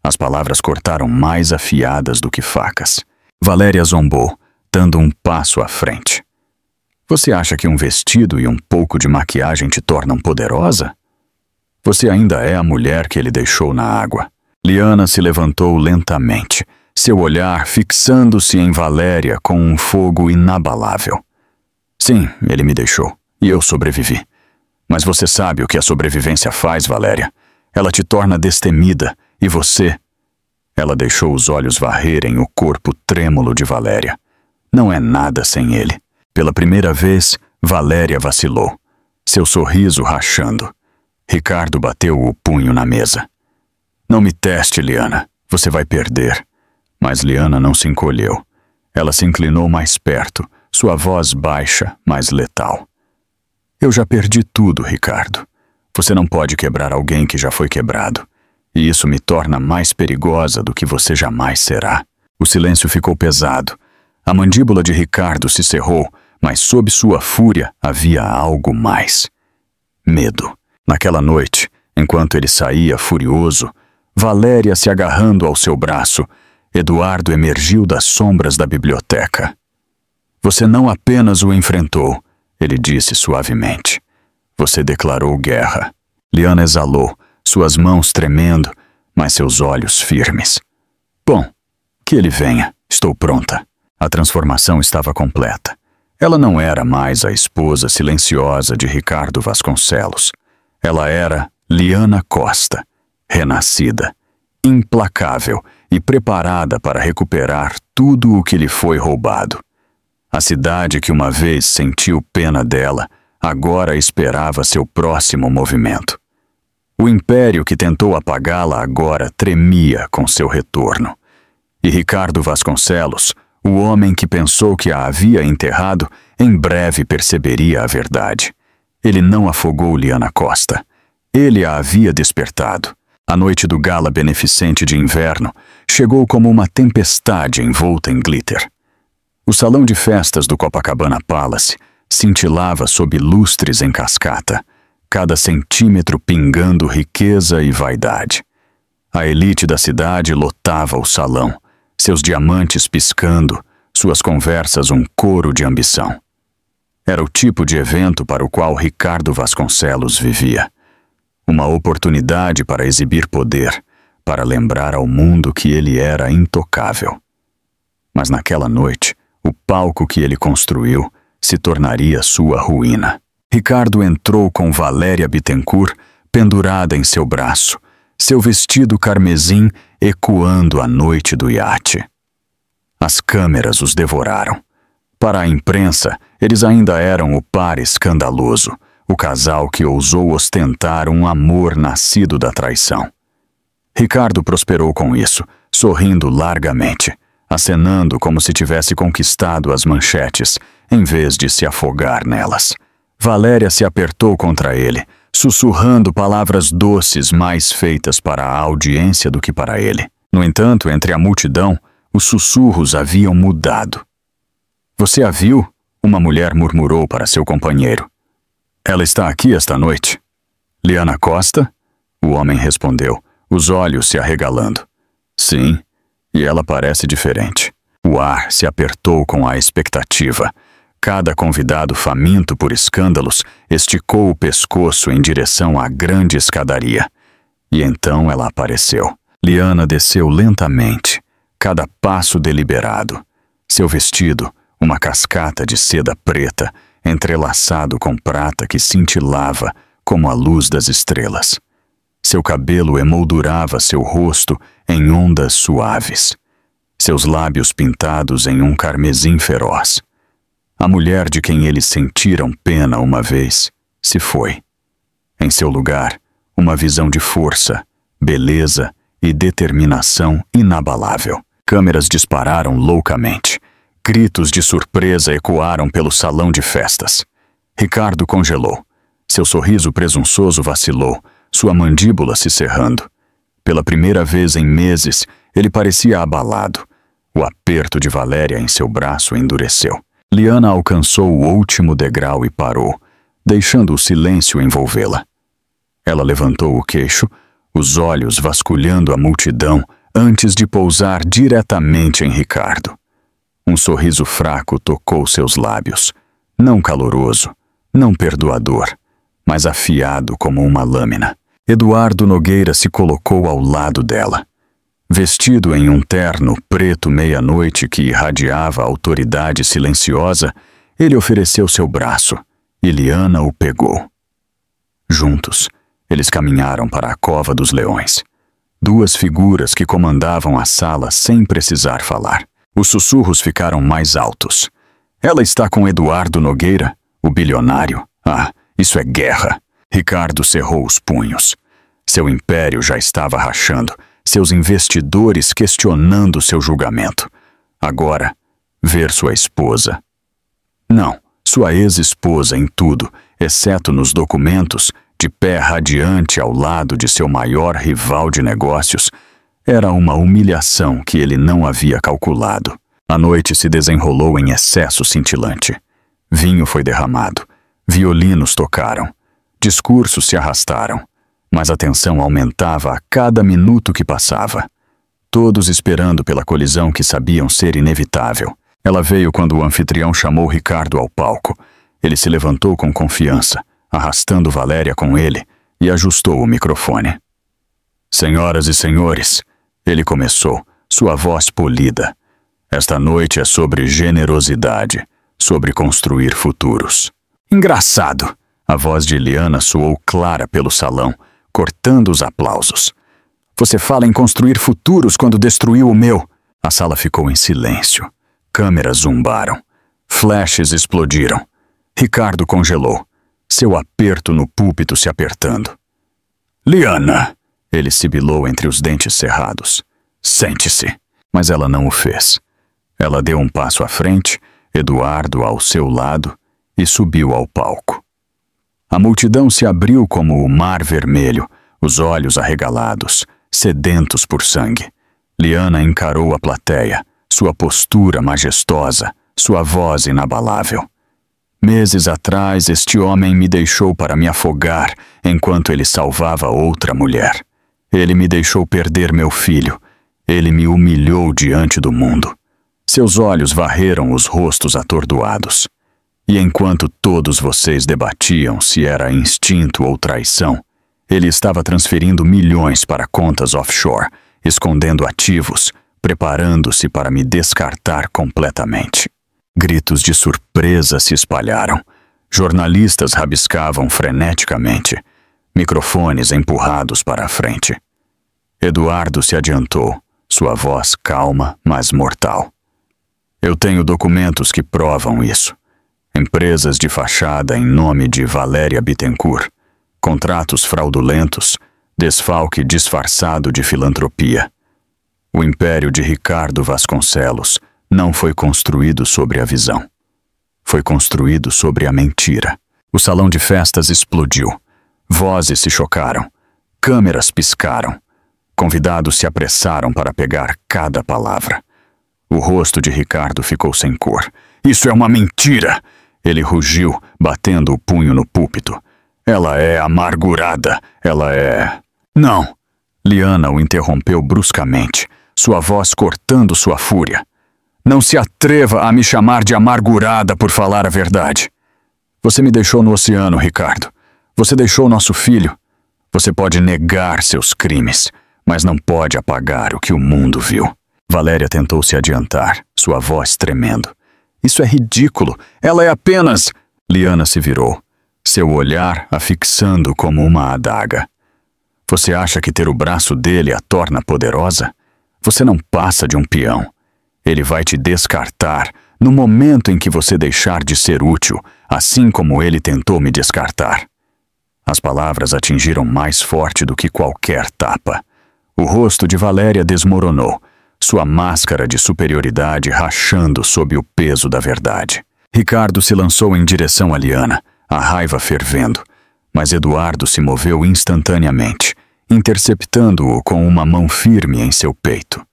Speaker 1: As palavras cortaram mais afiadas do que facas. Valéria zombou, dando um passo à frente. "Você acha que um vestido e um pouco de maquiagem te tornam poderosa? Você ainda é a mulher que ele deixou na água." Liana se levantou lentamente, seu olhar fixando-se em Valéria com um fogo inabalável. "Sim, ele me deixou, e eu sobrevivi. Mas você sabe o que a sobrevivência faz, Valéria. Ela te torna destemida, e você..." Ela deixou os olhos varrerem o corpo trêmulo de Valéria. "Não é nada sem ele." Pela primeira vez, Valéria vacilou, seu sorriso rachando. Ricardo bateu o punho na mesa. "Não me teste, Liana. Você vai perder." Mas Liana não se encolheu. Ela se inclinou mais perto, sua voz baixa, mas letal. "Eu já perdi tudo, Ricardo. Você não pode quebrar alguém que já foi quebrado. E isso me torna mais perigosa do que você jamais será." O silêncio ficou pesado. A mandíbula de Ricardo se cerrou, mas sob sua fúria havia algo mais. Medo. Naquela noite, enquanto ele saía furioso, Valéria se agarrando ao seu braço, Eduardo emergiu das sombras da biblioteca. "Você não apenas o enfrentou", ele disse suavemente. "Você declarou guerra." Liana exalou, suas mãos tremendo, mas seus olhos firmes. "Bom, Que ele venha. Estou pronta. A transformação estava completa. Ela não era mais a esposa silenciosa de Ricardo Vasconcelos. Ela era Liana Costa, renascida, implacável e preparada para recuperar tudo o que lhe foi roubado. A cidade que uma vez sentiu pena dela, agora esperava seu próximo movimento. O império que tentou apagá-la agora tremia com seu retorno. E Ricardo Vasconcelos, o homem que pensou que a havia enterrado, em breve perceberia a verdade. Ele não afogou Liana Costa. Ele a havia despertado. A noite do gala beneficente de inverno chegou como uma tempestade envolta em glitter. O salão de festas do Copacabana Palace cintilava sob lustres em cascata, cada centímetro pingando riqueza e vaidade. A elite da cidade lotava o salão, seus diamantes piscando, suas conversas um coro de ambição. Era o tipo de evento para o qual Ricardo Vasconcelos vivia. Uma oportunidade para exibir poder, para lembrar ao mundo que ele era intocável. Mas naquela noite, o palco que ele construiu se tornaria sua ruína. Ricardo entrou com Valéria Bittencourt pendurada em seu braço, seu vestido carmesim ecoando a noite do iate. As câmeras os devoraram. Para a imprensa, eles ainda eram o par escandaloso, o casal que ousou ostentar um amor nascido da traição. Ricardo prosperou com isso, sorrindo largamente, acenando como se tivesse conquistado as manchetes, em vez de se afogar nelas. Valéria se apertou contra ele, sussurrando palavras doces mais feitas para a audiência do que para ele. No entanto, entre a multidão, os sussurros haviam mudado. "Você a viu?" uma mulher murmurou para seu companheiro. "Ela está aqui esta noite." "Liana Costa?" o homem respondeu, os olhos se arregalando. "Sim, e ela parece diferente." O ar se apertou com a expectativa. Cada convidado faminto por escândalos esticou o pescoço em direção à grande escadaria. E então ela apareceu. Liana desceu lentamente, cada passo deliberado. Seu vestido, uma cascata de seda preta, entrelaçado com prata que cintilava como a luz das estrelas. Seu cabelo emoldurava seu rosto em ondas suaves. Seus lábios pintados em um carmesim feroz. A mulher de quem eles sentiram pena uma vez se foi. Em seu lugar, uma visão de força, beleza e determinação inabalável. Câmeras dispararam loucamente. Gritos de surpresa ecoaram pelo salão de festas. Ricardo congelou. Seu sorriso presunçoso vacilou, sua mandíbula se cerrando. Pela primeira vez em meses, ele parecia abalado. O aperto de Valéria em seu braço endureceu. Liana alcançou o último degrau e parou, deixando o silêncio envolvê-la. Ela levantou o queixo, os olhos vasculhando a multidão antes de pousar diretamente em Ricardo. Um sorriso fraco tocou seus lábios, não caloroso, não perdoador, mas afiado como uma lâmina. Eduardo Nogueira se colocou ao lado dela. Vestido em um terno preto meia-noite que irradiava autoridade silenciosa, ele ofereceu seu braço e Liana o pegou. Juntos, eles caminharam para a Cova dos Leões. Duas figuras que comandavam a sala sem precisar falar. Os sussurros ficaram mais altos. "Ela está com Eduardo Nogueira, o bilionário. Ah, isso é guerra." Ricardo cerrou os punhos. Seu império já estava rachando, seus investidores questionando seu julgamento. Agora, ver sua esposa. Não, sua ex-esposa em tudo, exceto nos documentos, de pé radiante ao lado de seu maior rival de negócios, era uma humilhação que ele não havia calculado. A noite se desenrolou em excesso cintilante. Vinho foi derramado, violinos tocaram, discursos se arrastaram. Mas a tensão aumentava a cada minuto que passava. Todos esperando pela colisão que sabiam ser inevitável. Ela veio quando o anfitrião chamou Ricardo ao palco. Ele se levantou com confiança, arrastando Valéria com ele, e ajustou o microfone. "Senhoras e senhores", ele começou, sua voz polida. Esta noite é sobre generosidade, sobre construir futuros. Engraçado! A voz de Liana soou clara pelo salão, cortando os aplausos. Você fala em construir futuros quando destruiu o meu. A sala ficou em silêncio. Câmeras zumbaram. Flashes explodiram. Ricardo congelou. Seu aperto no púlpito se apertando. Liana! Ele sibilou entre os dentes cerrados. Sente-se. Mas ela não o fez. Ela deu um passo à frente, Eduardo ao seu lado, e subiu ao palco. A multidão se abriu como o mar vermelho, os olhos arregalados, sedentos por sangue. Liana encarou a plateia, sua postura majestosa, sua voz inabalável. Meses atrás, este homem me deixou para me afogar enquanto ele salvava outra mulher. Ele me deixou perder meu filho. Ele me humilhou diante do mundo. Seus olhos varreram os rostos atordoados. E enquanto todos vocês debatiam se era instinto ou traição, ele estava transferindo milhões para contas offshore, escondendo ativos, preparando-se para me descartar completamente. Gritos de surpresa se espalharam. Jornalistas rabiscavam freneticamente, microfones empurrados para a frente. Eduardo se adiantou, sua voz calma, mas mortal. Eu tenho documentos que provam isso. Empresas de fachada em nome de Valéria Bittencourt, contratos fraudulentos, desfalque disfarçado de filantropia. O império de Ricardo Vasconcelos não foi construído sobre a visão. Foi construído sobre a mentira. O salão de festas explodiu. Vozes se chocaram. Câmeras piscaram. Convidados se apressaram para pegar cada palavra. O rosto de Ricardo ficou sem cor. Isso é uma mentira! Ele rugiu, batendo o punho no púlpito. Ela é amargurada. Ela é... Não! Liana o interrompeu bruscamente, sua voz cortando sua fúria. Não se atreva a me chamar de amargurada por falar a verdade. Você me deixou no oceano, Ricardo. Você deixou nosso filho. Você pode negar seus crimes, mas não pode apagar o que o mundo viu. Valéria tentou se adiantar, sua voz tremendo. Isso é ridículo. Ela é apenas... Liana se virou, seu olhar a fixando como uma adaga. Você acha que ter o braço dele a torna poderosa? Você não passa de um peão. Ele vai te descartar no momento em que você deixar de ser útil, assim como ele tentou me descartar. As palavras atingiram mais forte do que qualquer tapa. O rosto de Valéria desmoronou, sua máscara de superioridade rachando sob o peso da verdade. Ricardo se lançou em direção a Liana, a raiva fervendo, mas Eduardo se moveu instantaneamente, interceptando-o com uma mão firme em seu peito.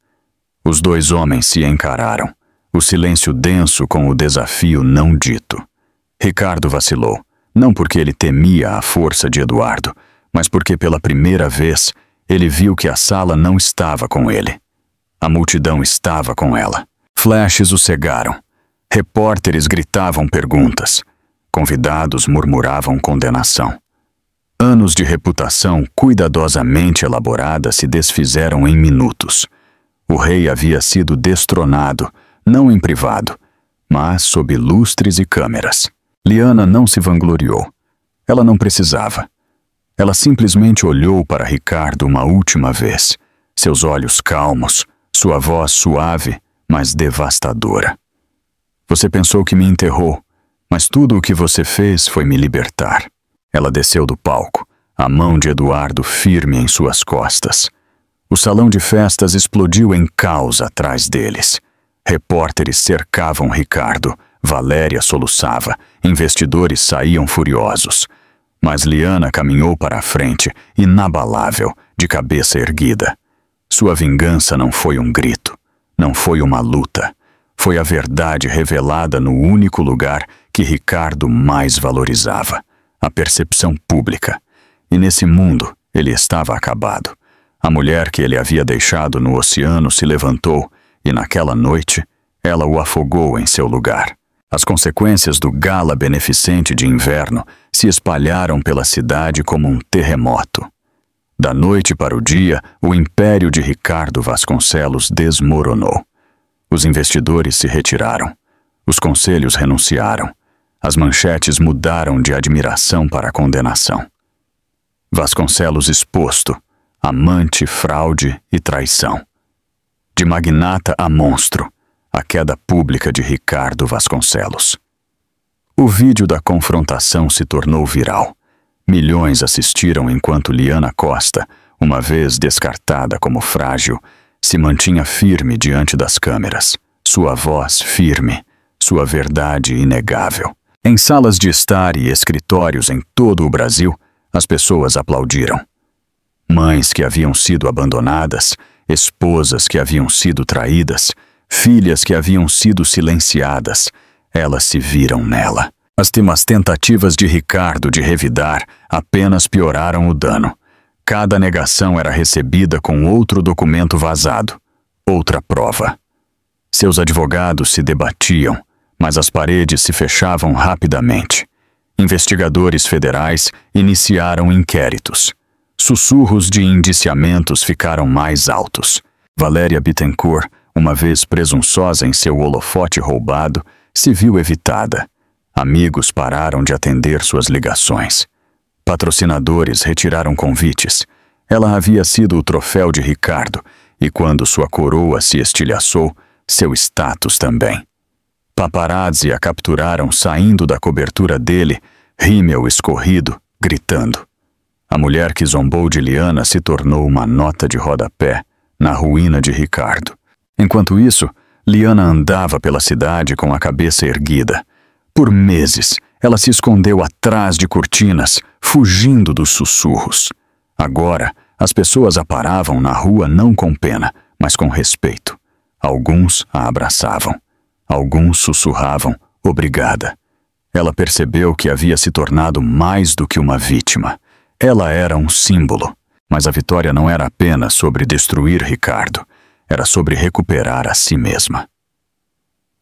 Speaker 1: Os dois homens se encararam, o silêncio denso com o desafio não dito. Ricardo vacilou, não porque ele temia a força de Eduardo, mas porque pela primeira vez ele viu que a sala não estava com ele. A multidão estava com ela. Flashes o cegaram. Repórteres gritavam perguntas. Convidados murmuravam condenação. Anos de reputação cuidadosamente elaborada se desfizeram em minutos. O rei havia sido destronado, não em privado, mas sob lustres e câmeras. Liana não se vangloriou. Ela não precisava. Ela simplesmente olhou para Ricardo uma última vez, seus olhos calmos, sua voz suave, mas devastadora. Você pensou que me enterrou, mas tudo o que você fez foi me libertar. Ela desceu do palco, a mão de Eduardo firme em suas costas. O salão de festas explodiu em caos atrás deles. Repórteres cercavam Ricardo, Valéria soluçava, investidores saíam furiosos. Mas Liana caminhou para a frente, inabalável, de cabeça erguida. Sua vingança não foi um grito, não foi uma luta. Foi a verdade revelada no único lugar que Ricardo mais valorizava, a percepção pública. E nesse mundo, ele estava acabado. A mulher que ele havia deixado no oceano se levantou e, naquela noite, ela o afogou em seu lugar. As consequências do gala beneficente de inverno se espalharam pela cidade como um terremoto. Da noite para o dia, o império de Ricardo Vasconcelos desmoronou. Os investidores se retiraram. Os conselhos renunciaram. As manchetes mudaram de admiração para condenação. Vasconcelos exposto, amante, fraude e traição. De magnata a monstro, a queda pública de Ricardo Vasconcelos. O vídeo da confrontação se tornou viral. Milhões assistiram enquanto Liana Costa, uma vez descartada como frágil, se mantinha firme diante das câmeras, sua voz firme, sua verdade inegável. Em salas de estar e escritórios em todo o Brasil, as pessoas aplaudiram. Mães que haviam sido abandonadas, esposas que haviam sido traídas, filhas que haviam sido silenciadas, elas se viram nela. As tentativas de Ricardo de revidar apenas pioraram o dano. Cada negação era recebida com outro documento vazado, outra prova. Seus advogados se debatiam, mas as paredes se fechavam rapidamente. Investigadores federais iniciaram inquéritos. Sussurros de indiciamentos ficaram mais altos. Valéria Bittencourt, uma vez presunçosa em seu holofote roubado, se viu evitada. Amigos pararam de atender suas ligações. Patrocinadores retiraram convites. Ela havia sido o troféu de Ricardo, e quando sua coroa se estilhaçou, seu status também. Paparazzi a capturaram saindo da cobertura dele, rímel escorrido, gritando. A mulher que zombou de Liana se tornou uma nota de rodapé na ruína de Ricardo. Enquanto isso, Liana andava pela cidade com a cabeça erguida. Por meses, ela se escondeu atrás de cortinas, fugindo dos sussurros. Agora, as pessoas a paravam na rua não com pena, mas com respeito. Alguns a abraçavam. Alguns sussurravam, obrigada. Ela percebeu que havia se tornado mais do que uma vítima. Ela era um símbolo. Mas a vitória não era apenas sobre destruir Ricardo. Era sobre recuperar a si mesma.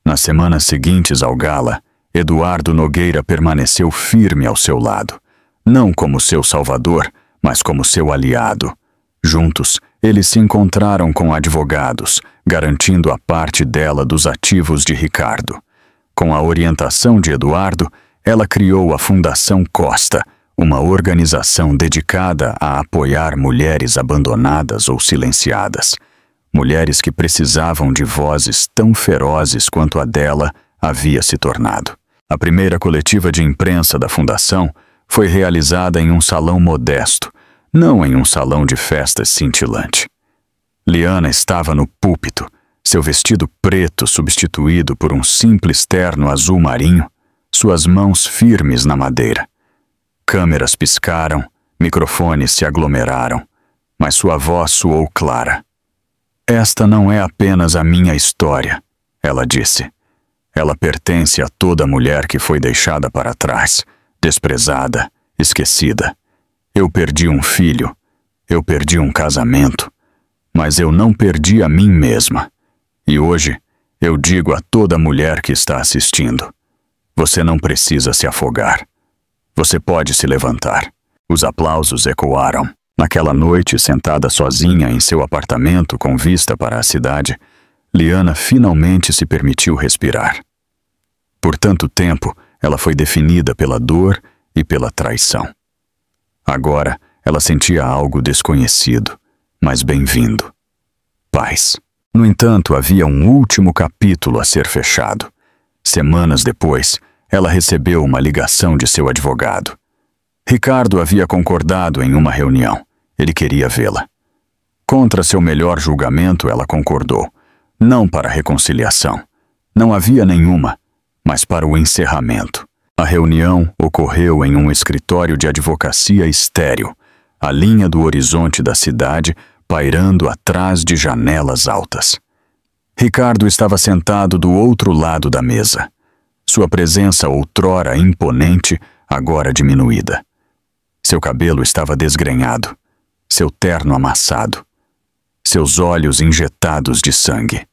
Speaker 1: Nas semanas seguintes ao gala, Eduardo Nogueira permaneceu firme ao seu lado. Não como seu salvador, mas como seu aliado. Juntos, eles se encontraram com advogados, garantindo a parte dela dos ativos de Ricardo. Com a orientação de Eduardo, ela criou a Fundação Costa, uma organização dedicada a apoiar mulheres abandonadas ou silenciadas. Mulheres que precisavam de vozes tão ferozes quanto a dela havia se tornado. A primeira coletiva de imprensa da Fundação foi realizada em um salão modesto, não em um salão de festas cintilante. Liana estava no púlpito, seu vestido preto substituído por um simples terno azul marinho, suas mãos firmes na madeira. Câmeras piscaram, microfones se aglomeraram, mas sua voz soou clara. Esta não é apenas a minha história, ela disse. Ela pertence a toda mulher que foi deixada para trás, desprezada, esquecida. Eu perdi um filho, eu perdi um casamento, mas eu não perdi a mim mesma. E hoje, eu digo a toda mulher que está assistindo, você não precisa se afogar. Você pode se levantar. Os aplausos ecoaram. Naquela noite, sentada sozinha em seu apartamento com vista para a cidade, Liana finalmente se permitiu respirar. Por tanto tempo, ela foi definida pela dor e pela traição. Agora, ela sentia algo desconhecido, mas bem-vindo. Paz. No entanto, havia um último capítulo a ser fechado. Semanas depois, ela recebeu uma ligação de seu advogado. Ricardo havia concordado em uma reunião. Ele queria vê-la. Contra seu melhor julgamento, ela concordou. Não para a reconciliação. Não havia nenhuma, mas para o encerramento. A reunião ocorreu em um escritório de advocacia estéril, a linha do horizonte da cidade pairando atrás de janelas altas. Ricardo estava sentado do outro lado da mesa. Sua presença outrora imponente, agora diminuída. Seu cabelo estava desgrenhado, seu terno amassado, seus olhos injetados de sangue.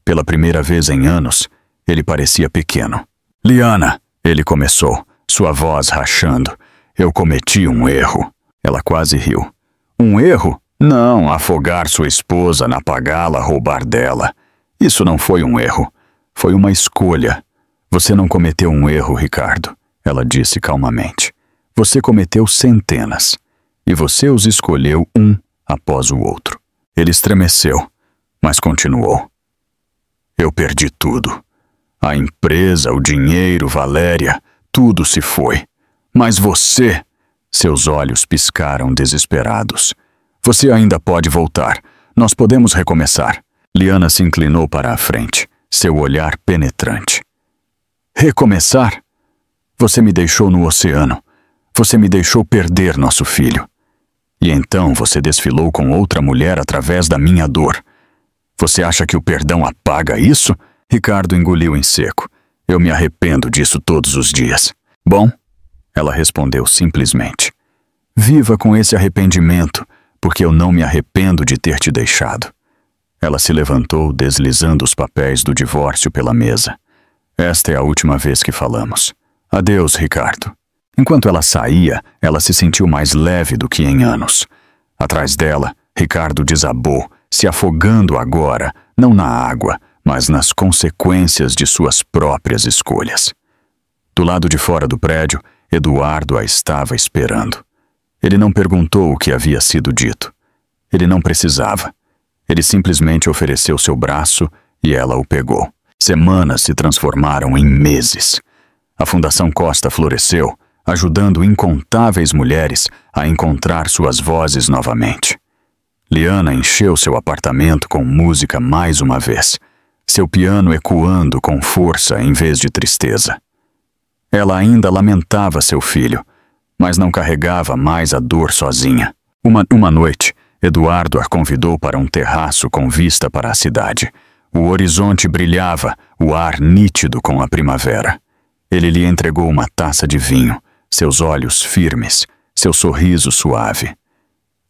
Speaker 1: Pela primeira vez em anos, ele parecia pequeno. Liana, ele começou, sua voz rachando. Eu cometi um erro. Ela quase riu. Um erro? Não, afogar sua esposa, apagá-la, roubar dela. Isso não foi um erro. Foi uma escolha. Você não cometeu um erro, Ricardo, ela disse calmamente. Você cometeu centenas. E você os escolheu um após o outro. Ele estremeceu, mas continuou. Eu perdi tudo. A empresa, o dinheiro, Valéria, tudo se foi. Mas você... Seus olhos piscaram desesperados. Você ainda pode voltar. Nós podemos recomeçar. Liana se inclinou para a frente, seu olhar penetrante. Recomeçar? Você me deixou no oceano. Você me deixou perder nosso filho. E então você desfilou com outra mulher através da minha dor. Você acha que o perdão apaga isso? Ricardo engoliu em seco. Eu me arrependo disso todos os dias. Bom, ela respondeu simplesmente. Viva com esse arrependimento, porque eu não me arrependo de ter te deixado. Ela se levantou, deslizando os papéis do divórcio pela mesa. Esta é a última vez que falamos. Adeus, Ricardo. Enquanto ela saía, ela se sentiu mais leve do que em anos. Atrás dela, Ricardo desabou, se afogando agora, não na água, mas nas consequências de suas próprias escolhas. Do lado de fora do prédio, Eduardo a estava esperando. Ele não perguntou o que havia sido dito. Ele não precisava. Ele simplesmente ofereceu seu braço e ela o pegou. Semanas se transformaram em meses. A Fundação Costa floresceu, ajudando incontáveis mulheres a encontrar suas vozes novamente. Liana encheu seu apartamento com música mais uma vez, seu piano ecoando com força em vez de tristeza. Ela ainda lamentava seu filho, mas não carregava mais a dor sozinha. Uma noite, Eduardo a convidou para um terraço com vista para a cidade. O horizonte brilhava, o ar nítido com a primavera. Ele lhe entregou uma taça de vinho, seus olhos firmes, seu sorriso suave.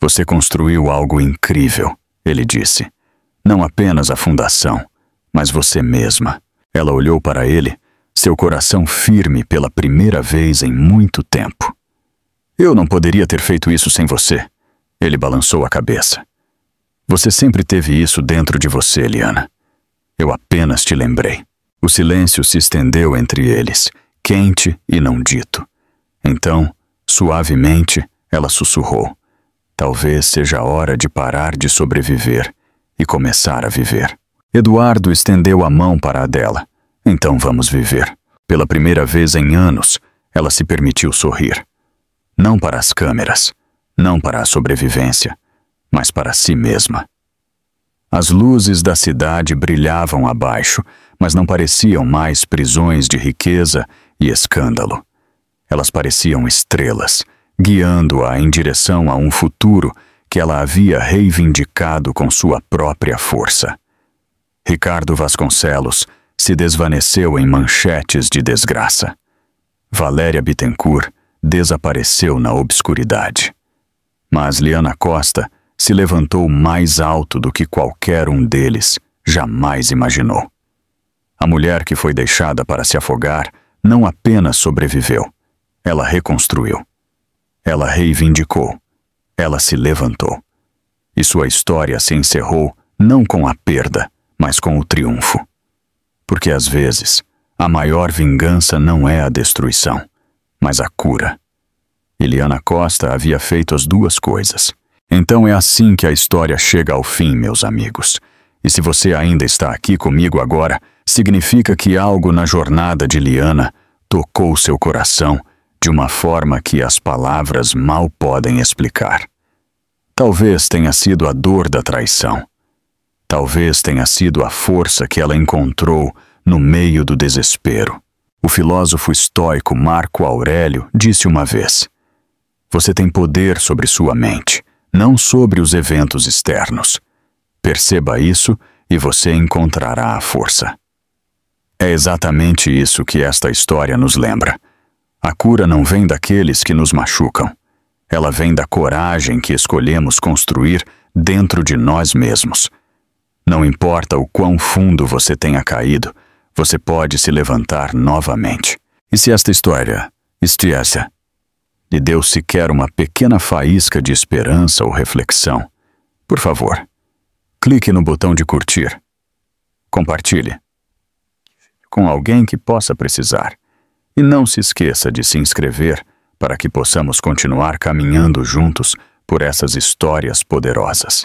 Speaker 1: Você construiu algo incrível, ele disse. Não apenas a fundação, mas você mesma. Ela olhou para ele, seu coração firme pela primeira vez em muito tempo. Eu não poderia ter feito isso sem você. Ele balançou a cabeça. Você sempre teve isso dentro de você, Liana. Eu apenas te lembrei. O silêncio se estendeu entre eles, quente e não dito. Então, suavemente, ela sussurrou. Talvez seja a hora de parar de sobreviver e começar a viver. Eduardo estendeu a mão para a dela. Então vamos viver. Pela primeira vez em anos, ela se permitiu sorrir. Não para as câmeras, não para a sobrevivência, mas para si mesma. As luzes da cidade brilhavam abaixo, mas não pareciam mais prisões de riqueza e escândalo. Elas pareciam estrelas, guiando-a em direção a um futuro que ela havia reivindicado com sua própria força. Ricardo Vasconcelos se desvaneceu em manchetes de desgraça. Valéria Bittencourt desapareceu na obscuridade. Mas Liana Costa se levantou mais alto do que qualquer um deles jamais imaginou. A mulher que foi deixada para se afogar não apenas sobreviveu, ela reconstruiu. Ela reivindicou. Ela se levantou. E sua história se encerrou não com a perda, mas com o triunfo. Porque às vezes, a maior vingança não é a destruição, mas a cura. E Liana Costa havia feito as duas coisas. Então é assim que a história chega ao fim, meus amigos. E se você ainda está aqui comigo agora, significa que algo na jornada de Liana tocou seu coração de uma forma que as palavras mal podem explicar. Talvez tenha sido a dor da traição. Talvez tenha sido a força que ela encontrou no meio do desespero. O filósofo estoico Marco Aurélio disse uma vez: você tem poder sobre sua mente, não sobre os eventos externos. Perceba isso e você encontrará a força. É exatamente isso que esta história nos lembra. A cura não vem daqueles que nos machucam. Ela vem da coragem que escolhemos construir dentro de nós mesmos. Não importa o quão fundo você tenha caído, você pode se levantar novamente. E se esta história estivesse lhe deu sequer uma pequena faísca de esperança ou reflexão, por favor, clique no botão de curtir. Compartilhe com alguém que possa precisar. E não se esqueça de se inscrever para que possamos continuar caminhando juntos por essas histórias poderosas.